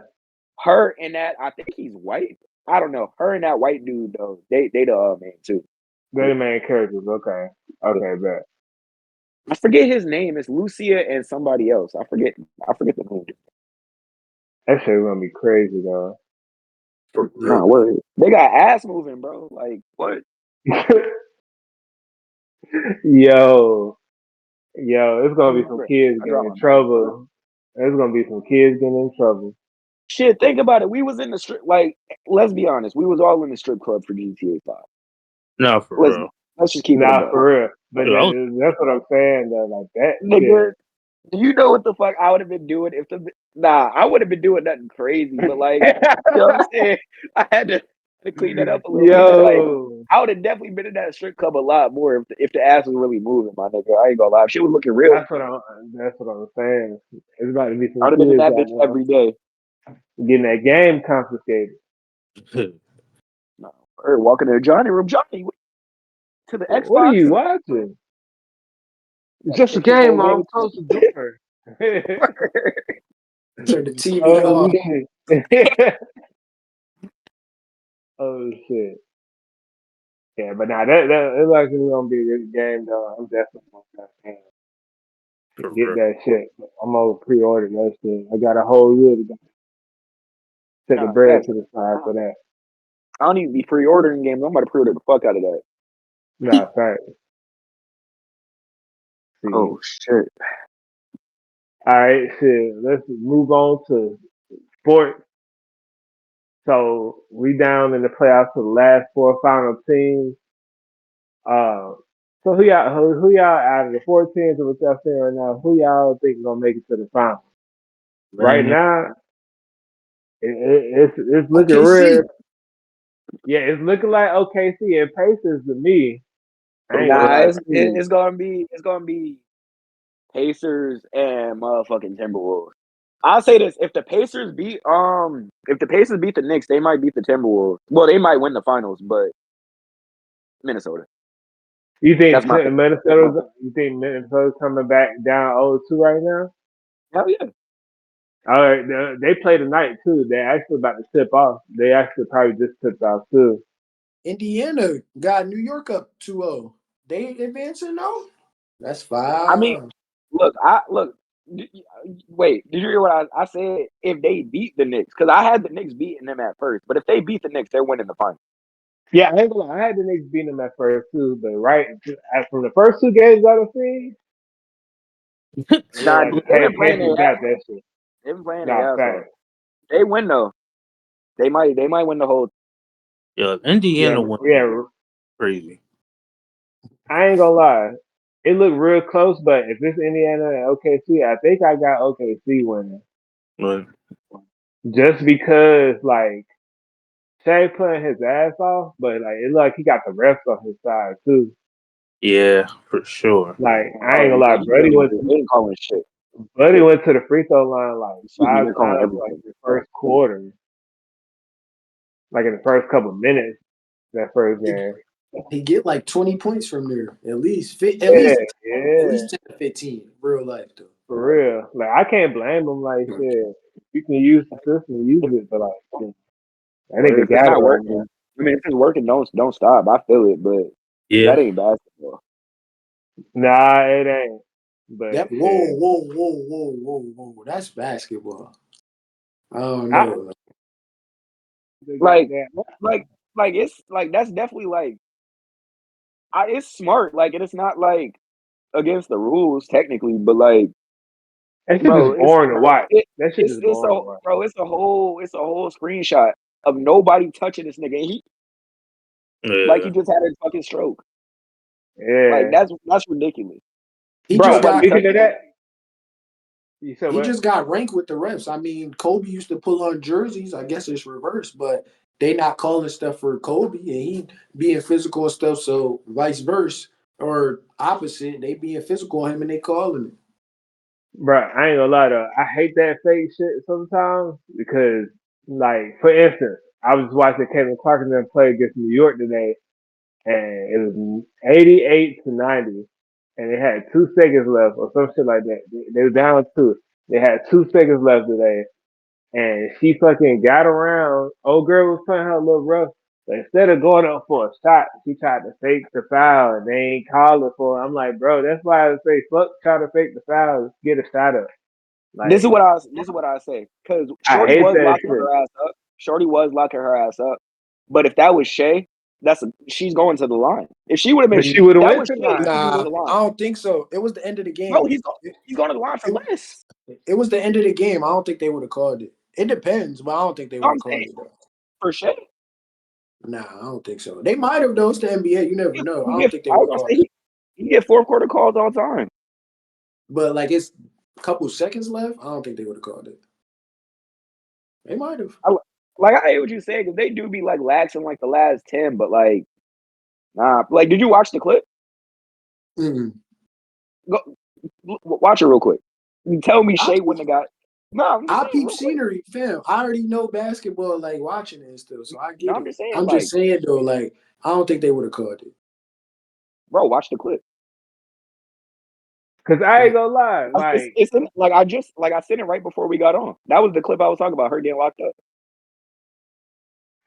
Her and that, I think he's white. I don't know. Her and that white dude though, they the man too. They're the main characters. Okay. Okay. Bet. I forget his name. It's Lucia and somebody else. I forget the name. That shit gonna be crazy though. Nah, what? They got ass moving, bro. Like what? Yo. Yo, it's gonna be some kids I getting draw in my mouth. trouble. There's gonna be some kids getting in trouble. Shit, think about it. We was in the strip. Like, let's be honest. We was all in the strip club for GTA 5. No, for Let's real. let's just keep it a Nah, buck. for real. But Dude, I was, that's what I'm saying though. Like that shit. Nigga, do you know what the fuck I would have been doing if the I would have been doing nothing crazy, but like, you know what I'm saying? I had to clean that up a little bit. Like, Yo, I would have definitely been in that strip club a lot more if the ass was really moving, my nigga. I ain't gonna lie. If shit was looking real, that's what I'm saying. It's about to be I some would have been in kids that out bitch every day. there getting that game confiscated. No, or walking to the Johnny room, Johnny to the What are Xbox. you watching? It's Gotta just a kick his game, whole Mom. game. Close the door. Turn the TV Oh off. shit. Oh shit. Yeah, but now that it's likely gonna be a good game though. I'm definitely gonna for get real. that shit. I'm gonna pre-order that shit. I got a whole year to set the Nah, bread facts. to the side for that. I don't even be pre-ordering games. I'm about to pre-order the fuck out of that. Nah, thanks. See. Oh shit. All right, shit. Let's move on to sports. So we down in the playoffs to the last four final teams. Uh, so who y'all out of the four teams that we're saying right now? Who y'all think gonna make it to the final? Right Man, now, it's looking OKC. real. Yeah, it's looking like OKC and Pacers to me. I for ain't gonna real. Nah, lie it's to it- you. it's gonna be Pacers and motherfucking Timberwolves. I'll say this: if the Pacers beat the Knicks, they might beat the Timberwolves. Well, they might win the finals, but Minnesota. You That's think my pick. Minnesota's coming back down 0-2 right now? Hell yeah. All right, they play tonight too. They're actually about to tip off. They actually probably just tipped off too. Indiana got New York up 2-0. They advancing though? That's I mean, 5. look. Wait, did you hear what I said? If they beat the Knicks, because I had the Knicks beating them at first, but if they beat the Knicks, they're winning the final. Yeah, I ain't gonna lie. I had the Knicks beating them at first too, but from the first two games I've seen, it looked Nah, like the they've been playing Pacers their got that shit. Nah, ass off. fact. They win though. They might win the whole. Yeah, if Yeah, Indiana went yeah. crazy. I ain't gonna lie. It looked real close, but if it's Indiana and OKC, I think I got OKC winning. But Just because, like, Shea playing his ass off, but like it looked like he got the refs on his side too. yeah, for sure. Like I ain't Oh gonna yeah, lie, they ain't calling shit. Buddy went to the free throw line like You see me, 5 they're calling times like everything. the first quarter, like in the first couple minutes that first game. He get like 20 points from there. At least Yeah, yeah, 10 to 15 real life though. for real. Like I can't blame him. Like shit, you can use the system, use it, but like shit, that Or nigga if it's got it not right working, now. I mean, if it's working, don't stop. I feel it, but Yeah. that ain't basketball. Nah, it ain't. But That whoa. That's basketball. I don't know. Like goddamn, it's like that's definitely like it's smart. Like it's not like against the rules technically, but like that shit bro, just boring to watch. it, That shit just it's boring a to watch. bro, it's a whole screenshot of nobody touching this nigga. And he like he just had a fucking stroke. Like Yeah, that's ridiculous. He just bro. got Speaking of that, you said he what? just got ranked with the refs. I mean, Kobe used to pull on jerseys. I guess it's reversed, but they not calling stuff for Kobe and he being physical and stuff. So vice versa or opposite, they being physical on him and they calling it. Bro, I ain't gonna lie though. I hate that fake shit sometimes because, like, for instance, I was watching Kevin Clark and them play against New York today, and it was 88-90, and they had 2 seconds left or some shit like that. They were down two. They had 2 seconds left today, and she fucking got around. Old girl was playing her a little rough. But instead of going up for a shot, she tried to fake the foul, and they ain't calling for it. I'm like, bro, that's why I say fuck try to fake the foul, get a shot up. This is Like, what I say. Because I Shorty hate was that locking shit. her ass up. Shorty was locking her ass up. But if that was Shay, she's going to the line. If she would have But been she would have that went was to Shay, line. she'd be going Nah, to the I line. don't think so. It was the end of the Bro, game. he's going to the line for less. It was the end of the game. I don't think they would have called it. It depends, but I don't think they No, would I'm have called saying it though. for Shay. Nah, I don't think so. They might have though. It's the NBA. You never know. I He don't get, think they I would was have gonna called say it. he get 4-quarter calls all the time. But like it's a couple seconds left. I don't think they would have called it. They might have. Like I hate what you say because they do be like lax in like the last 10, but like nah. Like, did you watch the clip? Mm-mm. Go watch it real quick. You tell me I Shay wouldn't have got. No, I'm just I saying peep real quick. scenery, fam. I already know basketball, like watching it and stuff, so I No, get I'm it. just saying I'm like, just saying though, like I don't think they would have called it. bro, watch the clip. Cause I ain't gonna lie, like, It's in, like I sent it right before we got on. That was the clip I was talking about. Her getting locked up.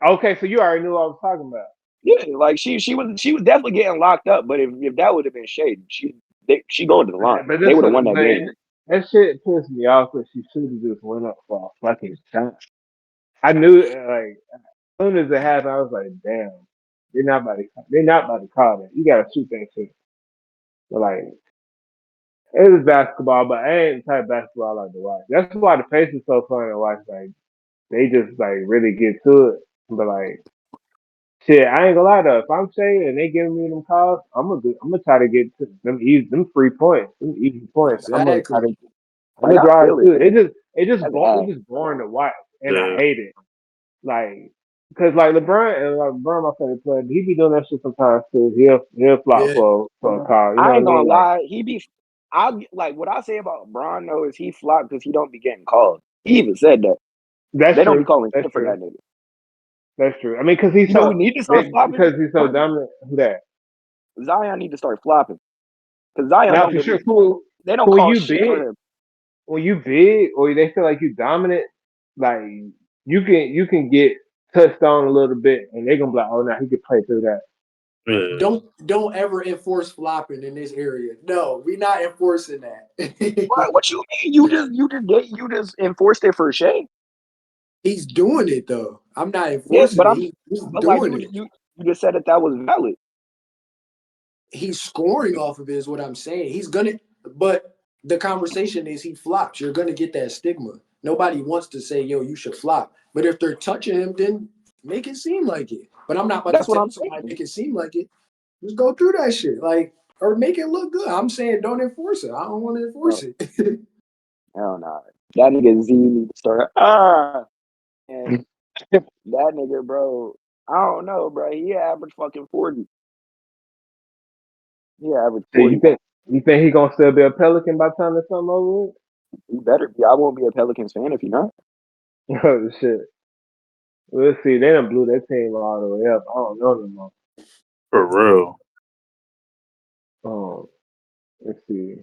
okay, so you already knew what I was talking about. Yeah, like she was definitely getting locked up. But if that would have been Shay, she going to the line. But They this, would have won that game. that shit pissed me off because she should have just went up for a fucking shot. I knew, like, as soon as it happened, I was like, damn, they're not about to call that. You gotta shoot that shit. But like, it was basketball, but I ain't the type of basketball I like to watch. That's why the pace is so fun to watch. Like, they just like really get to it. But like, shit, I ain't gonna lie though. If I'm Shay and they giving me them calls, I'm gonna try to get to them 3 points, them easy points. Exactly. I'm Like gonna I drive feel it. through it. That's ass. It's just boring to watch, and I Yeah. hate it. Like, cause like LeBron, my favorite player, he be doing that shit sometimes too. He'll flop Yeah. for a call. You know I what I ain't gonna mean? Like, lie. I like what I say about Bron though is he flopped because he don't be getting called. He even said that that's they don't be true. calling That's shit for true. that nigga. That's true. I mean, cause he's You know so who need to start flopping? because he's so dominant. Who that? Zion need to start flopping because Zion Now don't for get. sure. Cool. They don't When call you shit big, for him. or they feel like you dominant, like you can get touched on a little bit, and they're gonna be like, oh, now he could play through that. Yeah. Don't ever enforce flopping in this area. No, we're not enforcing that. What you mean? You just enforced it for Shay? He's doing it though. I'm not Yeah, enforcing it. He's but like doing it. you just said that was valid. He's scoring off of it is what I'm saying. He's gonna, but the conversation is he flops. You're gonna get that stigma. Nobody wants to say, yo, you should flop. But if they're touching him, then make it seem like it. But I'm not about to That's what tell I'm somebody saying. make it seem like it. Just go through that shit. Like, or make it look good. I'm saying don't enforce it. I don't want to enforce Bro, it. hell nah. That nigga Z need to start. And that nigga, bro. I don't know, bro. He averaged fucking 40. He averaged So you 40. think he gonna still be a Pelican by the time it's something over He better be. I won't be a Pelicans fan if he not. with? Oh shit. We'll see. They done blew their team all the way up. I don't know no more. For real. Let's see.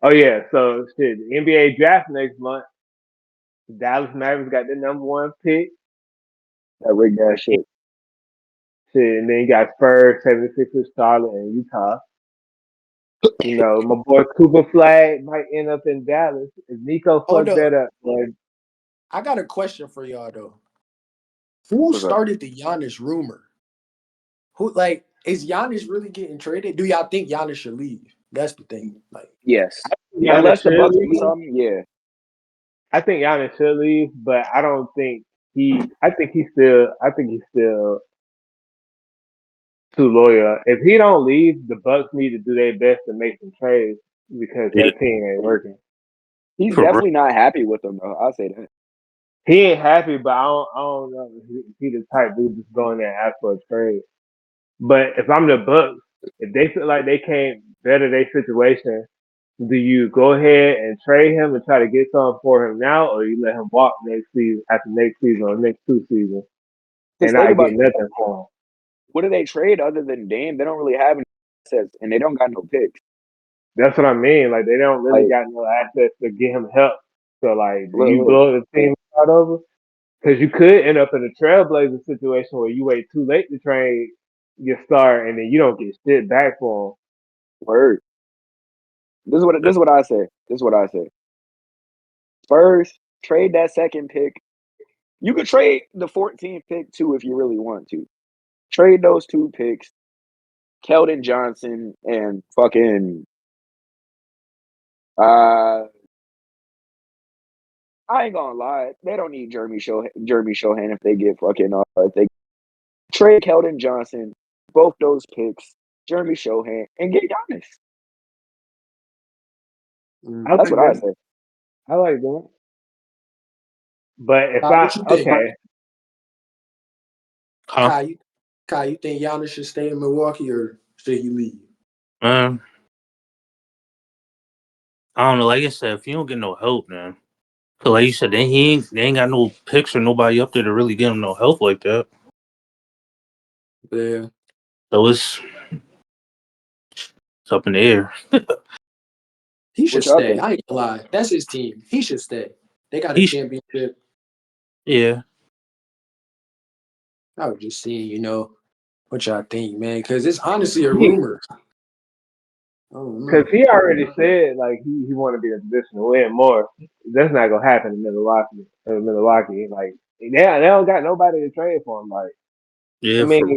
Oh yeah, so shit. The NBA draft next month. Dallas Mavericks got the number one pick. That rigged ass shit. Shit, and then you got Spurs, 76ers, Charlotte, and Utah. You know, my boy Cooper Flag might end up in Dallas. If Nico Hold fucks that up. up, boy, I got a question for y'all though. Who What's up? started the Giannis rumor? Who like is Giannis really getting traded? Do y'all think Giannis should leave? That's the thing. Like, Yes. Giannis Unless the should Bucks do leave. something, yeah. I think Giannis should leave, but I don't think he. I think he's still too loyal. If he don't leave, the Bucks need to do their best to make some trades because Yeah, that team ain't working. He's for real. definitely not happy with them, though. I'll say that. He ain't happy, but I don't know if he the type dude just go in there and ask for a trade. But if I'm the Bucks, if they feel like they can't better their situation, do you go ahead and trade him and try to get something for him now, or you let him walk next season, after next season or next 2 seasons, Because and think not about get nothing for him? what do they trade other than Dame? They don't really have any assets, and they don't got no picks. That's what I mean. Like they don't really Like, got no assets to get him help. So like, do you look, blow the team out over? Because you could end up in a trailblazer situation where you wait too late to trade your star, and then you don't get shit back for word. This is what I say. This is what I say. Spurs, trade that second pick. You could trade the 14th pick too if you really want to. Trade those 2 picks, Keldon Johnson and fucking I ain't gonna lie, they don't need Jeremy Shohan if they get fucking if they trade Keldon Johnson, both those picks, Jeremy Shohan, and get Giannis. him. I That's like what I that. say. I like that. But if what you think? Huh? Kai, you think Giannis should stay in Milwaukee or should he leave? I don't know. Like I said, if you don't get no help, man. Cause like you said, then they ain't got no picks or nobody up there to really give him no help like that. Yeah. So it's up in the air. He should What y'all stay. think? I ain't gonna lie. That's his team. He should stay. They got a He championship. Yeah. I was just seeing, what y'all think, man. Because it's honestly a rumor. I don't Because know. he already said like he want to be in a position to win more. That's not gonna happen in Milwaukee. Like they don't got nobody to trade for him. Like I Yeah, mean, for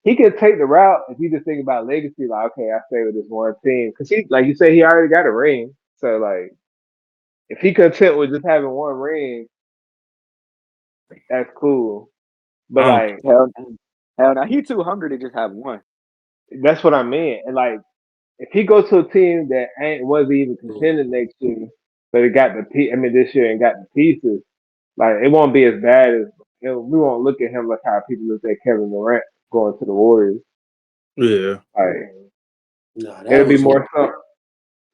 he could take the route if you just think about legacy. Like okay, I stay with this one team because he like you said he already got a ring. So like if he content with just having one ring, that's cool. But I don't like Hell no, he too hungry to just have one. that's what I mean. And like if he goes to a team that wasn't even contending next year, but it got this year and got the pieces, like it won't be as bad as we won't look at him like how people look at Kevin Durant going to the Warriors. yeah. Like Nah, that it'll be was more so.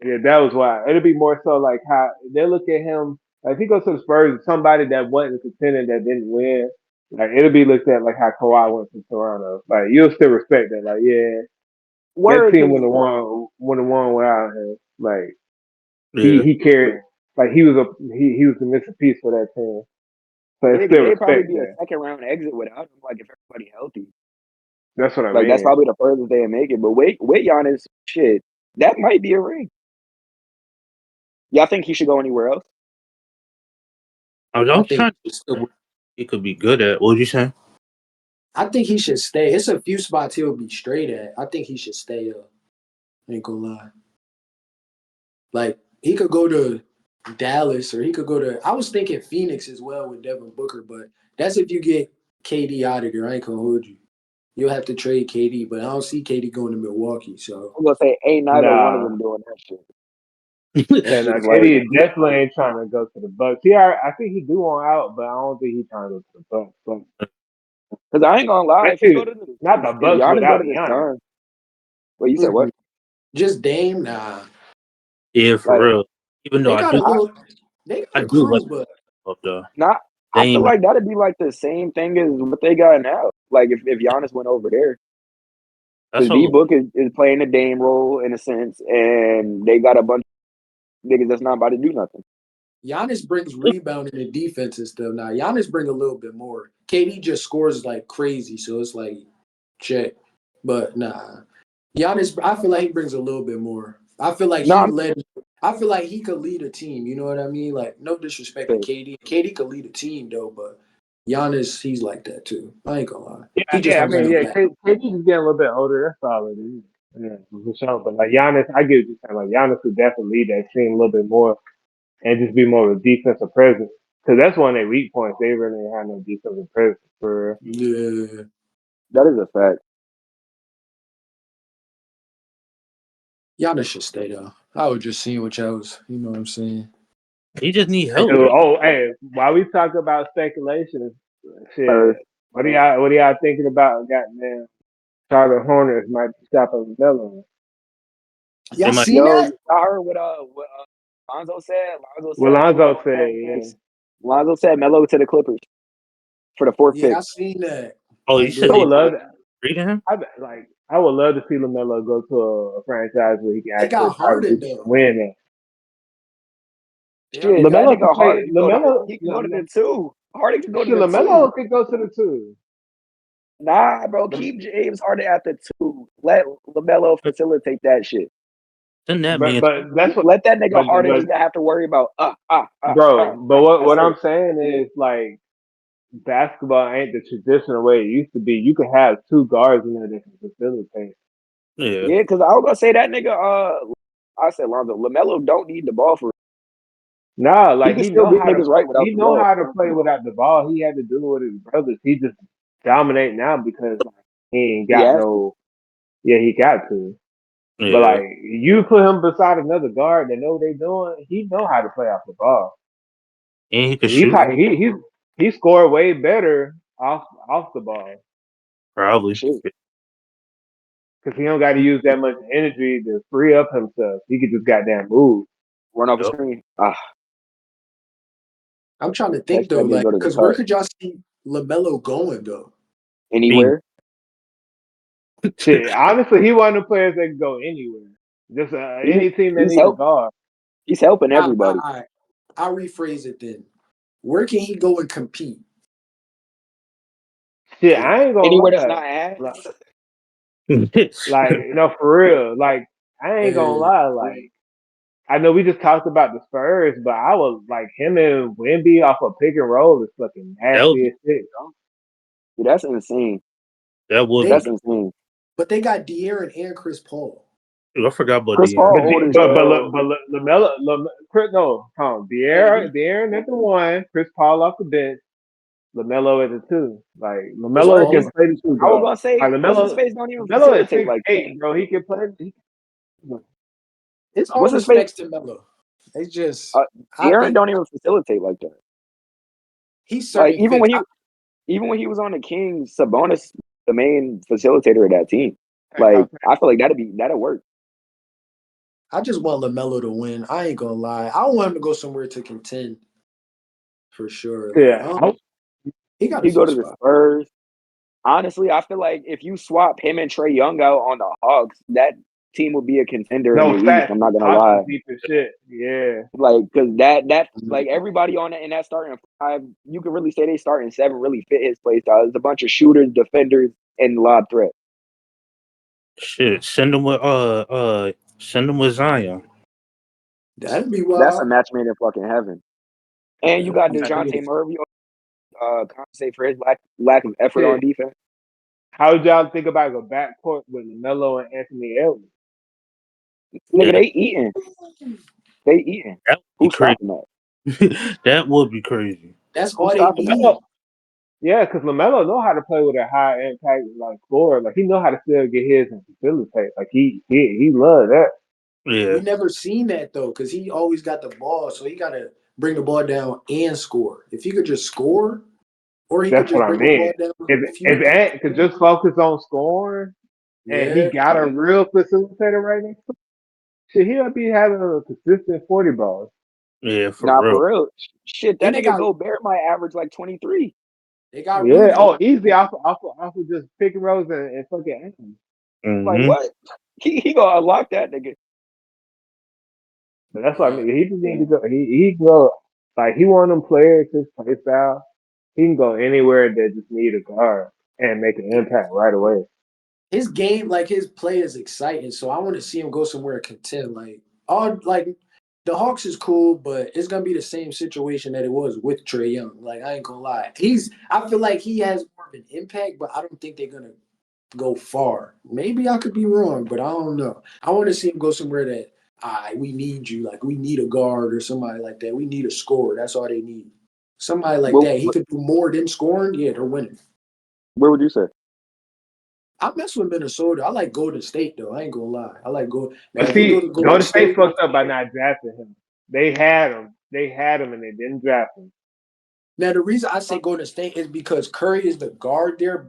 Yeah, that was why. It'll be more so like how they look at him. Like if he goes to the Spurs, somebody that wasn't contending that didn't win, like it'll be looked at like how Kawhi went to Toronto. Like you'll still respect that. Like yeah, that Word, team because would have won without him. Like he Yeah. he carried like he was the missing piece for that team. So it's yeah, still they'd probably respect be a that. second round exit without him. Like if everybody healthy, That's what I like that's mean. probably the furthest they make it. But wait, Giannis, shit, that might be a ring. Y'all think he should go anywhere else? I I was think trying to see what he could be good at. What would you say? he should stay. It's a few spots he'll be straight at. I think he should stay up. Ain't gonna lie. Like he could go to Dallas or he could go to I was thinking Phoenix as well with Devin Booker, but that's if you get KD out of there. I ain't gonna hold you. You'll have to trade KD, but I don't see KD going to Milwaukee. So I'm gonna say ain't neither one of Nah, them doing that shit. yeah, no, Like, KD definitely ain't trying to go to the Bucks. I think he do want out, but I don't think he's trying to go to the Bucks. But because I ain't gonna lie, if he go especially to the not the if Bucks Giannis go without to the Giannis. Suns, well, you said what? just Dame, nah. Yeah, for Like, real. Even though They got a little they I got a do like crew, but up though. not. I feel Dame, like that'd be like the same thing as what they got now. Like if Giannis went over there, that's because a D little. Book is playing the Dame role in a sense, and they got a bunch of niggas that's not about to do nothing. Giannis brings rebounding and defense and stuff. Now Giannis bring a little bit more. KD just scores like crazy, so it's like check. But nah, Giannis, I feel like he brings a little bit more. I feel like I feel like he could lead a team. You know what I mean? Like no disrespect to KD. KD could lead a team though, but Giannis, he's like that too. I ain't gonna lie. He just I don't got mean, no yeah, back. KD just getting a little bit older. That's all it is. Yeah, for sure. But like Giannis, I get what you're saying. Like Giannis could definitely lead that team a little bit more and just be more of a defensive presence. Because that's one of their weak points. They really ain't have no defensive presence for. Yeah. That is a fact. Giannis should stay though. I was just seeing what y'all was, you know what I'm saying? He just need help. Hey, while we talk about speculation, shit, Uh, what are y'all thinking about? Goddamn, Charlotte Hornets might be stopping Lamelo. Y'all might- seen yo, that? I heard what Lonzo said. Lonzo Well, said Lonzo Melo. said, yeah. Lonzo said Melo to the Clippers for the fourth pick. Yeah, I seen that. Oh, I you said I they would love that. reading him? I would love to see Lamelo go to a franchise where he can They got Harden though. win it. Shit, Yeah. that Lamelo nigga Harden can go to Lamelo, he can go to the two. Harden can go to the Lamelo two. could go to the two. Nah, bro, keep James Harden at the two. Let LaMelo facilitate that shit. Then that man. But that's what. Let that nigga But, Harden just have to worry about bro, but what That's I'm it. saying is like basketball ain't the traditional way it used to be. You could have two guards in there that can facilitate. Yeah. Yeah, because I was gonna say that nigga. I said Lonzo. LaMelo don't need the ball for. Nah, He like can he still know get how to niggas right without he the know ball. how to play without the ball. He had to do it with his brothers. He just dominate now because like, he ain't got Yes. no. Yeah, he got to. Yeah. But like you put him beside another guard that know what they doing, he know how to play off the ball. And he could He shoot. he scored way better off the ball Probably. Shit. because he don't got to use that much energy to free up himself. He could just goddamn move. Run off the Yep. screen. I'm trying to Catch think that though, nigga like, go to the because where cut. could y'all see LaMelo going though? Anywhere. Shit, honestly, he one of the players that can go anywhere. Just any team that He's needs a guard. He's helping everybody. I'll rephrase it then. Where can he go and compete? Shit, I ain't gonna Anywhere that's lie. not ass. Like, for real. Like, I ain't gonna lie. Like, I know we just talked about the Spurs, but I was like him and Wemby off a pick and roll is fucking nasty as shit. Dude, that's insane. That would That's be. insane. But they got De'Aaron and Chris Paul. I forgot about Chris Paul old as hell. De'Aaron at the one, Chris Paul off the bench, LaMelo at the two. Like Chris LaMelo Paul can is- play the two. I was Guard. gonna say, Like what's his face don't even LaMelo is facilitate like that. 6'8", bro. He can play. It's all What's his respects to Melo. It's just Aaron don't even facilitate like that. he's Like certain fits. even when he was on the Kings, Sabonis the main facilitator of that team. Like I feel like that'll work. I just want LaMelo to win. I ain't gonna lie. I want him to go somewhere to contend for sure. Yeah, he got He go to the Spurs. Honestly, I feel like if you swap him and Trey Young out on the Hawks, that team would be a contender in the East. I'm not gonna lie. Deep as shit. Yeah. Like, cause that like everybody on in that starting five, you can really say they starting seven really fit his play style. There's a bunch of shooters, defenders, and lob threat. Shit, send him with Zion. That'd be wild. That's a match made in fucking heaven. And you got DeJounte Murray compensate for his lack of effort on defense. How would y'all think about the backcourt with LaMelo and Anthony Edwards? Nigga, they eating. That would be Who's crazy. stopping that? That would be crazy. That's all they need. Yeah, because LaMelo know how to play with a high impact like scorer. Like he know how to still get his and facilitate. Like he love that. Yeah. We never seen that though, because he always got the ball, so he gotta bring the ball down and score. If he could just score, or he could just bring the ball down. If Ant could just focus on scoring, and he got a real facilitator right next to him, shit, he'll be having a consistent 40 balls. Yeah, for real. Shit, that nigga Gobert might average like 23. They got easy off of just pick and rolls and fucking aim. Like what? He gonna unlock that nigga. But that's what I mean. He just need to go. He go like he one of them players. His play style. he can go anywhere that just need a guard and make an impact right away. His game, like his play, is exciting. So I want to see him go somewhere and contend. Like the Hawks is cool, but it's gonna be the same situation that it was with Trey Young. Like I ain't gonna lie, I feel like he has more of an impact, but I don't think they're gonna go far. Maybe I could be wrong, but I don't know. I want to see him go somewhere that we need you. Like we need a guard or somebody like that. We need a scorer. That's all they need. Somebody like that. He could do more than scoring. Yeah, they're winning. Where would you say? I mess with Minnesota. I like Golden State though. I ain't gonna lie. I like Golden. Now But if he see, goes to Golden State fucked up by not drafting him. They had him. And they didn't draft him. Now the reason I say Golden State is because Curry is the guard there,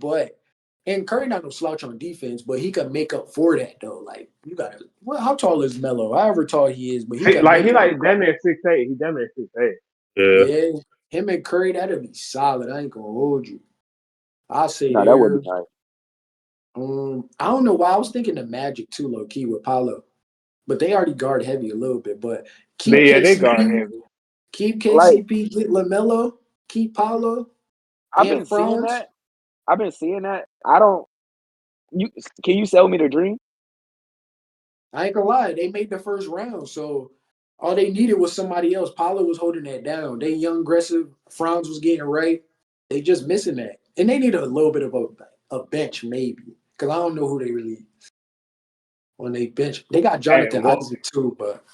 and Curry not no slouch on defense, but he can make up for that though. Like you gotta. Well, how tall is Melo? However tall he is, but he can like make damn near 6'8". He damn near 6'8". Yeah, him and Curry, that'll be solid. I ain't gonna hold you. I'll say No, that would be nice. I don't know why I was thinking the Magic too, low key with Paolo, but they already guard heavy a little bit. But keep they guard KCP, heavy. keep KCP, get Lamelo, keep Paolo. I've been seeing that. I don't. Can you sell me the dream? I ain't gonna lie, they made the first round, so all they needed was somebody else. Paolo was holding that down. They young, aggressive. Franz was getting it right. They just missing that, and they need a little bit of a bench maybe, because I don't know who they really on they bench. They got Jonathan Isaac too, but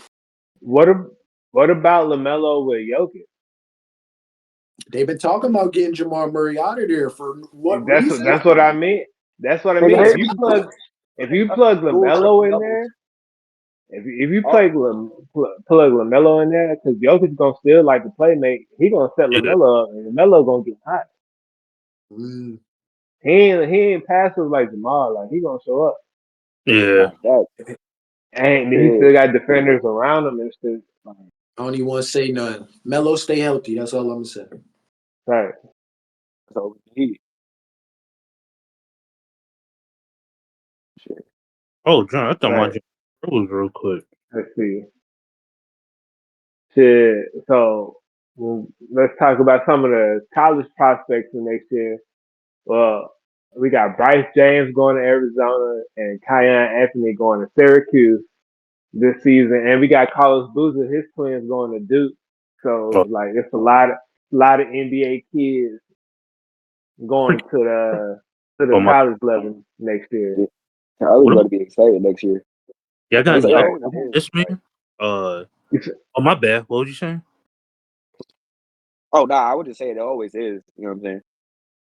what about Lamelo with Jokic? They've been talking about getting Jamal Murray out of there for what reason? That's what I mean. That's what I mean. If you plug Lamelo in there, if you plug Lamelo in there, because Jokic gonna still like to play make, he gonna set Lamelo up, and Lamelo gonna get hot. He ain't passive like Jamal. Like he gonna show up. Yeah. And he still got defenders around him and stuff. I don't even want to say nothing. Melo, stay healthy. That's all I'm gonna say. Right. So he. Shit. Oh, John, I thought my was real quick. Let's see. Shit. So let's talk about some of the college prospects for next year. Well, we got Bryce James going to Arizona and Kiyan Anthony going to Syracuse this season, and we got Carlos Boozer, his twins, going to Duke. So like, it's a lot of NBA kids going to the college level next year. I was going to be excited next year. Yeah, I got this man. Oh, my bad. What was you saying? Oh, I would just say it always is. You know what I'm saying?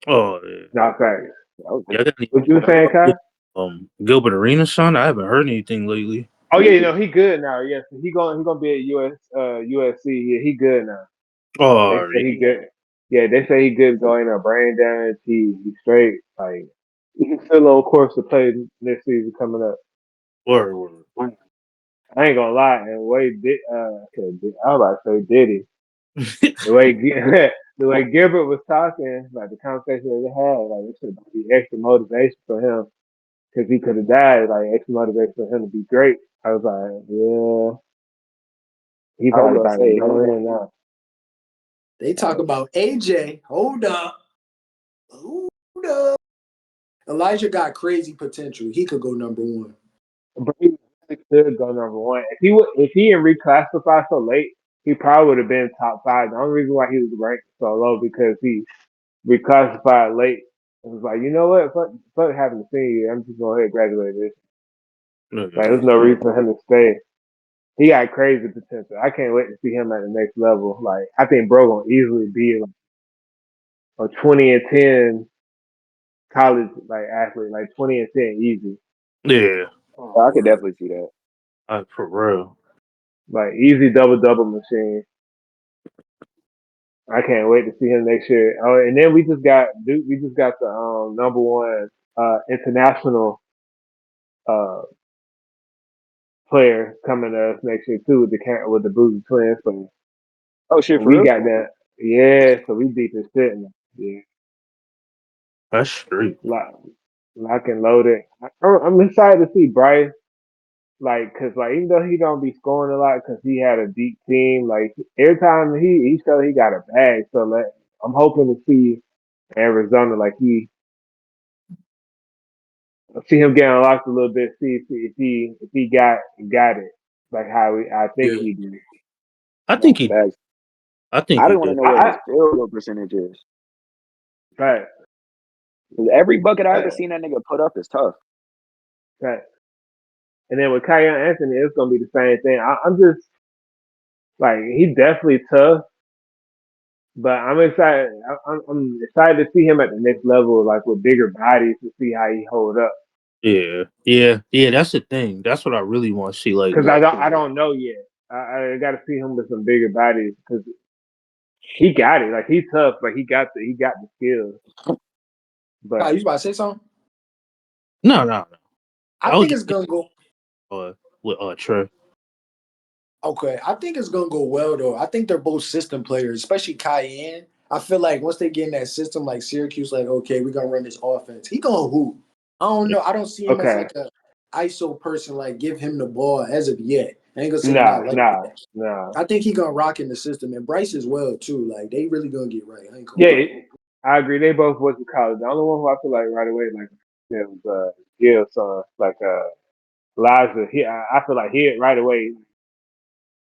Oh, yeah. No, thanks. Yeah, what you saying, Kai? Gilbert Arenas' son. I haven't heard anything lately. Oh yeah, he good now. Yes, he gonna be at USC. Yeah, he good now. Oh, they say he good. Yeah, they say he good going up brain damage. He's straight. Like he's still on course to play this season coming up. Word. I ain't gonna lie, and the way I was about to say Diddy. the way Gilbert was talking, like the conversation that they had, like it should be extra motivation for him because he could have died. Like extra motivation for him to be great. I was like, yeah, he probably about to go in now. They talk about AJ. Hold up. Elijah got crazy potential. He could go number one. But he could go number one. If he didn't reclassify so late, he probably would have been top 5. The only reason why he was ranked so low because he reclassified late. It was like, you know what? Fuck having the senior year. I'm just going to graduate this. Like, there's no reason for him to stay. He got crazy potential. I can't wait to see him at the next level. Like, I think bro gonna easily be like a 20-10 college like athlete, like 20-10 easy. Yeah. I could definitely see that. For real. Like easy double machine. I can't wait to see him next year. Oh, and then we just got the number one international player coming to us next year too with the Boozy Twins. So oh shit, we got that. Yeah, so we deep as shit now. Yeah. That's straight. Lock and loaded. I'm excited to see Bryce. Like, cause like even though he don't be scoring a lot, cause he had a deep team. Like every time he showed he got a bag. So like I'm hoping to see Arizona like see him get unlocked a little bit. See if he got it like how I think he did. I No, think he. facts. I think I he don't want to did. know what his field goal percentage is. Right. 'Cause every bucket I ever seen that nigga put up is tough. Right. And then with Kyrie Anthony, it's gonna be the same thing. I'm just like he definitely tough, but I'm excited. I'm excited to see him at the next level, like with bigger bodies, to see how he hold up. Yeah. That's the thing. That's what I really want to see. Like, Because I don't know yet. I got to see him with some bigger bodies because he got it. Like he's tough, but he got the skills. But you about to say something? no. I think it's gonna go. With Trey. Okay, I think it's gonna go well though. I think they're both system players, especially Cayenne. I feel like once they get in that system, like Syracuse, like okay, we're gonna run this offense. He gonna hoop. I don't know. I don't see him as like a ISO person. Like give him the ball as of yet. I ain't gonna say not like that. No. I think he gonna rock in the system, and Bryce as well too. Like they really gonna get right. I ain't gonna Yeah, I agree. They both went to college. The only one who I feel like right away, like it was Gil's son, like Liza. I feel like he right away.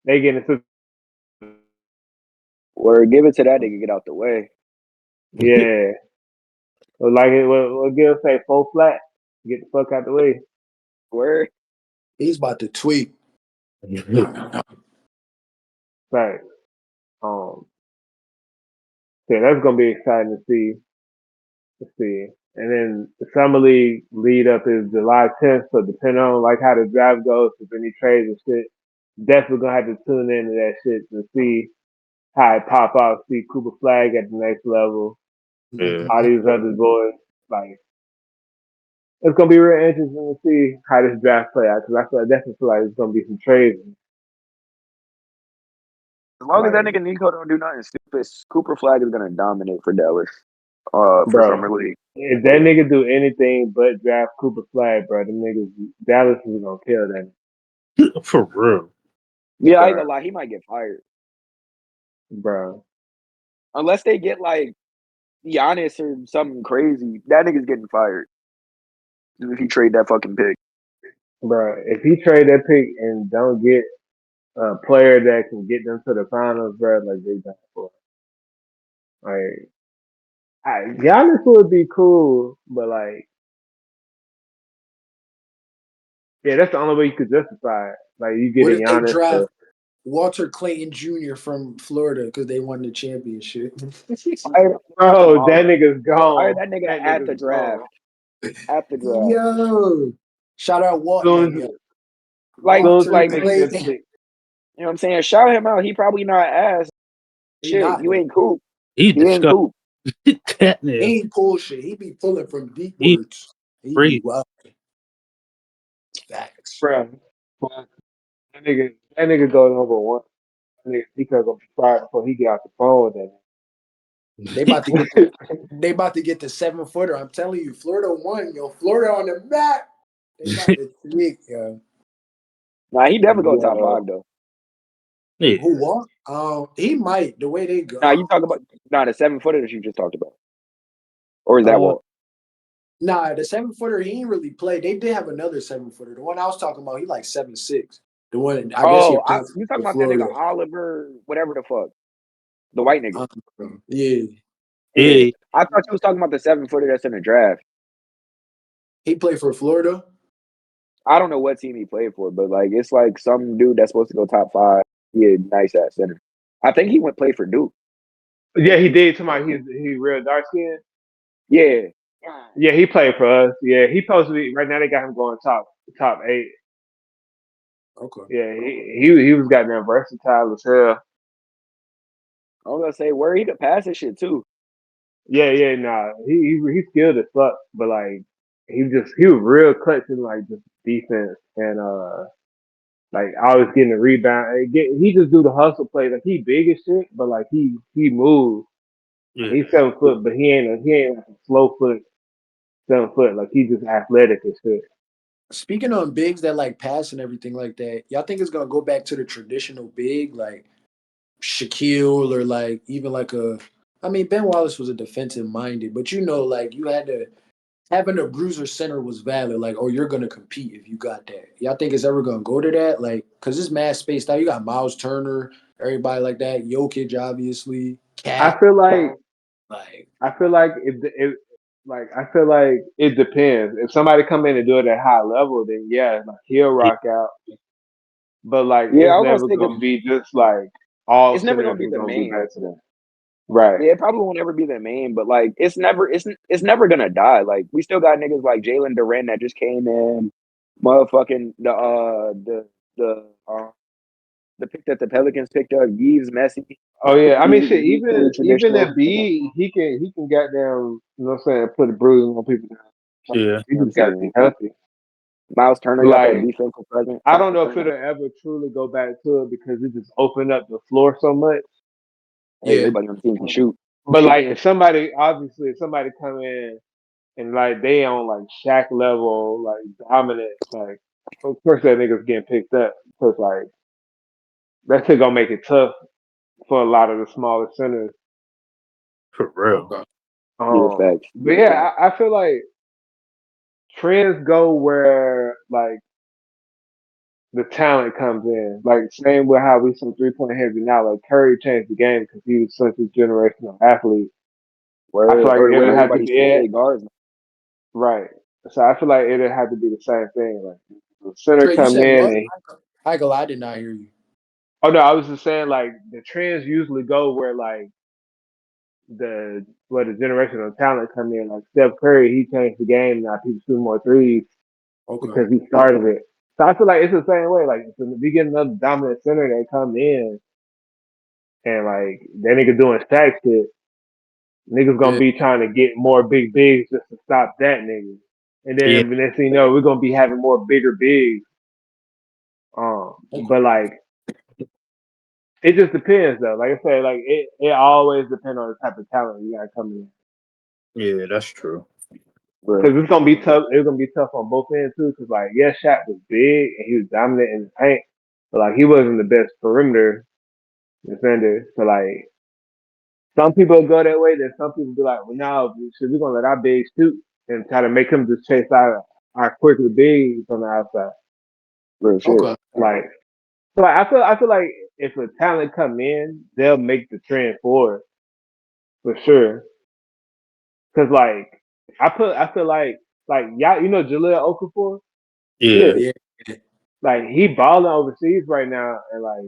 They get into Or give it to that nigga, get out the way. yeah. Like what Gil say, full flat. Get the fuck out the way. Where he's about to tweak. Right. Yeah, that's gonna be exciting to see. And then the summer league lead up is July 10th. So depending on like how the draft goes, if any trades and shit, definitely gonna have to tune into that shit to see how it pop out. See Cooper Flag at the next level. Yeah. All these other boys, like it's gonna be real interesting to see how this draft play out because I definitely feel like there's gonna be some trades. as long as that nigga Nico don't do nothing stupid, Cooper Flag is gonna dominate for Dallas. For summer league. If that nigga do anything but draft Cooper Flag, bro, them niggas Dallas is gonna kill that. For real. Yeah, I ain't gonna lie, he might get fired. Bro. Unless they get like Giannis or something crazy, that nigga's getting fired. If he trade that fucking pick. Bro, if he trade that pick and don't get a player that can get them to the finals, bro, like they done for. Like Giannis would be cool, but like yeah, that's the only way you could justify it. Like you What getting if they Giannis draft Walter Clayton Jr. from Florida because they won the championship? bro, that nigga's gone. That nigga That at the nigga's draft. gone. At the draft. Yo, shout out Walton. Soon as Like he Clayton. makes that pick. You know what I'm saying? Shout him out. He probably not ass. Shit, Not, you ain't cool. He ain't cool. That he ain't pull shit. He be pulling from deep He words. He be wild. Facts. Bro, that nigga go number one. He could go fired before he get out the phone. Then They about to get the 7-footer. I'm telling you, Florida won. Yo, Florida on the map. They about to tweak, yo. Nah, he definitely go top 5 though. Yeah. Who won? He might. The way they go. Nah, you talk about the 7-footer that you just talked about, or is that Walt? Nah, the 7-footer he ain't really played. They did have another 7-footer. The one I was talking about, he like 7'6". The one I guess he played you talking about Florida. that nigga Oliver, whatever the fuck, the white nigga. Yeah. I thought you was talking about the 7-footer that's in the draft. He played for Florida. I don't know what team he played for, but like it's like some dude that's supposed to go top 5. Yeah, nice ass center. I think he went play for Duke. Yeah, he did. Somebody he real dark skin. Yeah. Yeah, he played for us. Yeah, he supposed to be right now. They got him going top 8. Okay. Yeah, he was goddamn versatile as hell. I was gonna say where he could pass his shit too. Yeah, nah. He skilled as fuck, but like he was real clutch in like just defense and like always getting the rebound. He just do the hustle play. Like he big as shit, but like he moves. Yeah. He's 7 foot, but he ain't like a slow foot 7 foot. Like he just athletic as shit. Speaking on bigs that like pass and everything like that, y'all think it's gonna go back to the traditional big like Shaquille or like even like a I mean, Ben Wallace was a defensive minded, but like you had to having a bruiser center was valid. Like, oh, you're gonna compete if you got that. Y'all think it's ever gonna go to that? Like, cause it's mass spaced out. You got Miles Turner, everybody like that. Jokic, obviously. I Cat. feel like Like, I feel like I feel like it depends. If somebody come in and do it at high level, then yeah, like he'll rock out. But like Yeah, it's I was never gonna say 'cause gonna be just like all it's never gonna centers be is the gonna be main. better than right. Yeah, it probably won't ever be the main, but like it's never gonna die. Like we still got niggas like Jalen Duren that just came in, motherfucking the pick that the Pelicans picked up, Yves Messi. Oh yeah, I mean shit. He's pretty Even traditional. if he can get down. You know what I'm saying? Put a bruise on people. Like, Yeah. he You know what I'm just got to be saying? healthy. Miles Turner got that Like defensive presence. I don't know if it'll ever truly go back to it because it just opened up the floor so much. Hey, yeah. everybody on the team can shoot. But like if somebody come in and like they on like Shaq level, like dominant, like of course that nigga's getting picked up. Cause like that shit gonna make it tough for a lot of the smaller centers. For real. Okay. Yeah, facts. But yeah, I feel like trends go where like the talent comes in. Like same with how we some 3-point heavy now. Like Curry changed the game because he was such a generational athlete. I feel like Where it'll have to everybody's be CJ it. guards. Right. So I feel like it'll have to be the same thing. Like the center Trey, you come said in what? and Michael, I did not hear you. oh no, I was just saying like the trends usually go where like the generational talent come in. Like Steph Curry, he changed the game. Now people shoot more threes Okay. because he started it. So I feel like it's the same way. Like if we get another dominant center that come in and like that nigga doing stack shit, niggas gonna Yeah. be trying to get more big bigs just to stop that nigga. And Yeah. then the next thing you know, we're gonna be having more bigger bigs. Okay. But like it just depends though. Like I said, like it always depends on the type of talent you got coming in. Yeah, that's true. Because it's gonna be tough. It's gonna be tough on both ends too. Because like, yeah, Shaq was big and he was dominant in the paint, but like he wasn't the best perimeter defender. So like, some people go that way. Then some people be like, well, no, we're gonna let our bigs shoot and try to make him just chase our quicker bigs on the outside. Real shit. Okay. Like, so like, I feel like if a talent come in, they'll make the trend forward for sure. Cause like I feel like y'all, you know Jaleel Okafor, Yeah. Yeah. Yeah. like he balling overseas right now, and like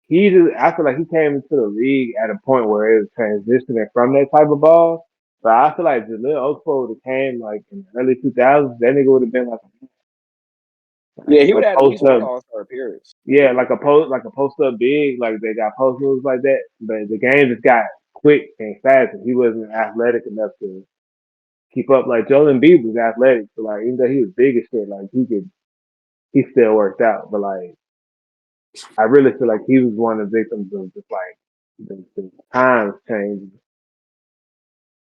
he just I feel like he came into the league at a point where it was transitioning from that type of ball. But I feel like Jaleel Okafor would have came like in the early 2000s. That nigga would have been like Yeah, he a would have had at post least one up, All-Star appearance. yeah, like a post up big, like they got post moves like that. But the game just got quick and fast, and he wasn't athletic enough to keep up. Like Joel Embiid was athletic, so like even though he was big as shit, like he still worked out. But like I really feel like he was one of the victims of just like the times changing.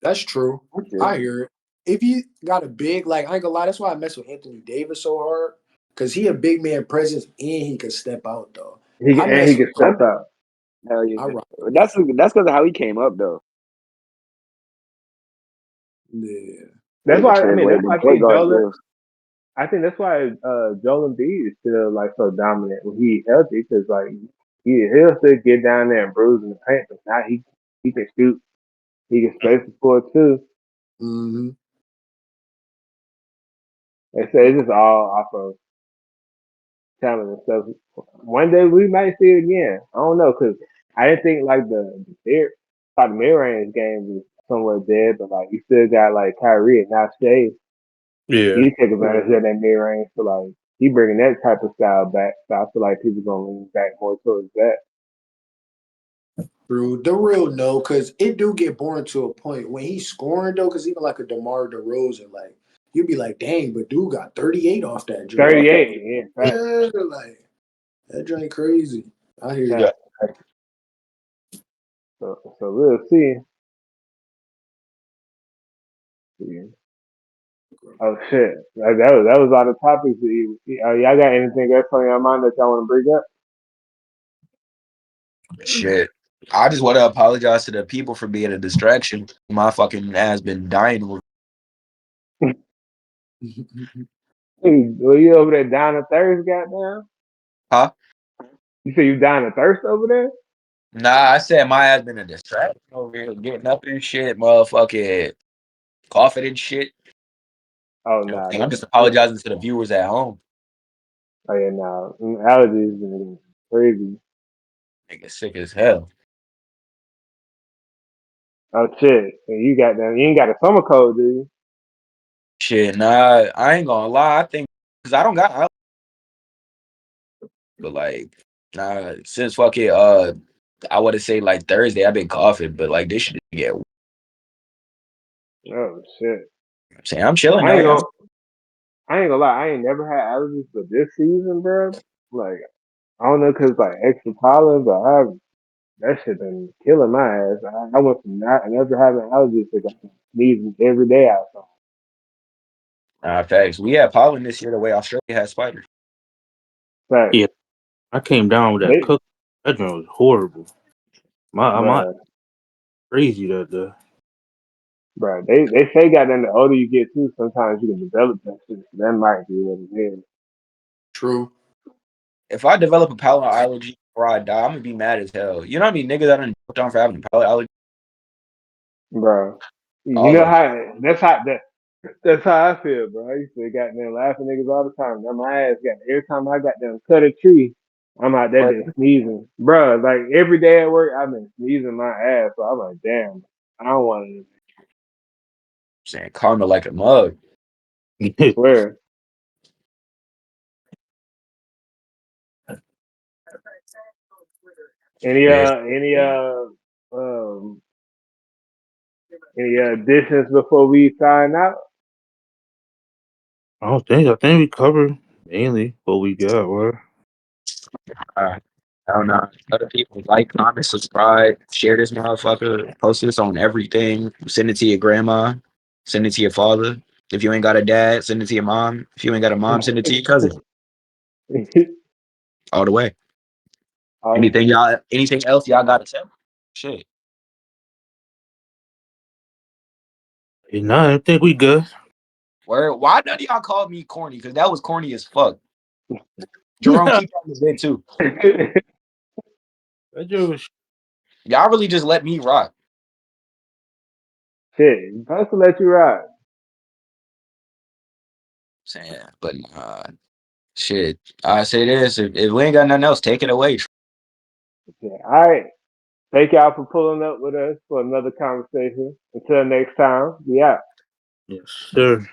That's true. Yeah. I hear it. If you got a big, like, I ain't gonna lie, that's why I mess with Anthony Davis so hard. Cause he a big man presence and he can step out though. I He mess with could step out. Hell yeah. I rock. That's because of how he came up though. Yeah. That's Like why I Detroit, mean where that's why I Detroit think guard Joel. skills. I think that's why Joel Embiid is still like so dominant when he's healthy because like he'll still get down there and bruise in the paint, but now he can shoot. He can space the floor too. Mm-hmm. And so it's just all off of talent and stuff. One day we might see it again. I don't know because I didn't think like the mid range game was somewhat dead, but like you still got like Kyrie and now Shea. Yeah. He take advantage of that mid range, so like he bringing that type of style back. So I feel like people gonna lean back more towards that. True. The real no, cause it do get boring to a point when he's scoring though. Cause even like a DeMar DeRozan, like you'd be like, dang, but dude got 38 off that joint. 38, yeah, fact, Yeah, like that joint crazy. I hear you. Yeah. fact. So we'll see. Yeah. Oh shit, that was all the topics. Y'all got anything else on your mind that y'all want to bring up? Shit. I just want to apologize to the people for being a distraction. My fucking ass been dying. Hey, were you over there down to thirst, goddamn? Huh? You say you down to thirst over there? Nah, I said my ass been a distraction over here, getting up and shit, motherfucking coughing and shit. Oh, You know, nah. I'm just apologizing to the viewers at home. Oh, yeah, nah. Allergies been crazy. Nigga sick as hell. Oh, shit. And you ain't got a summer cold, do you? Shit, nah, I ain't gonna lie. I think because I don't got allergies, but like, nah, since fucking I would say like Thursday, I've been coughing, but like this shit get. Oh, shit. I'm saying I'm chilling I ain't though. gonna, I ain't gonna lie. I ain't never had allergies, but this season, bro, like, I don't know, cause like extra pollen, but that shit been killing my ass. I went from not never having allergies to like, sneezing every day outside. Facts. We had pollen this year the way Australia had spiders. Fact, Yeah, I came down with that they, cook. That joint was horrible. My bro, crazy that day. they say goddamn the older you get too, sometimes you can develop that shit. So that might be what it is, True. If I develop a pollen allergy before I die, I'm gonna be mad as hell. You know what I mean? Niggas that done jumped on for having a pollen allergy. bro. You All know of them. how that's how I feel, bro. I used to goddamn laughing niggas all the time. Now my ass got every time I got them cut a tree, I'm out there been sneezing, bro. Like every day at work, I've been sneezing my ass. So I'm like, damn, I don't want to. Saying karma like a mug. Swear. Any Yeah. uh any uh um any additions before we sign out? I think we covered mainly what we got. What? I don't know. Other people like, comment, subscribe, share this motherfucker, post this on everything. Send it to your grandma, send it to your father. If you ain't got a dad, send it to your mom. If you ain't got a mom, send it to your cousin. All the way. Anything else y'all gotta tell? Shit. Nah, I think we good. Why none of y'all called me corny? Because that was corny as fuck. Jerome, that keep on this bit too. joint was Y'all really just let me rock. Shit, supposed to let you ride. Saying, but shit. I say this: if we ain't got nothing else, take it away. Yeah, all right. Thank y'all for pulling up with us for another conversation. Until next time, we out. yes, sir.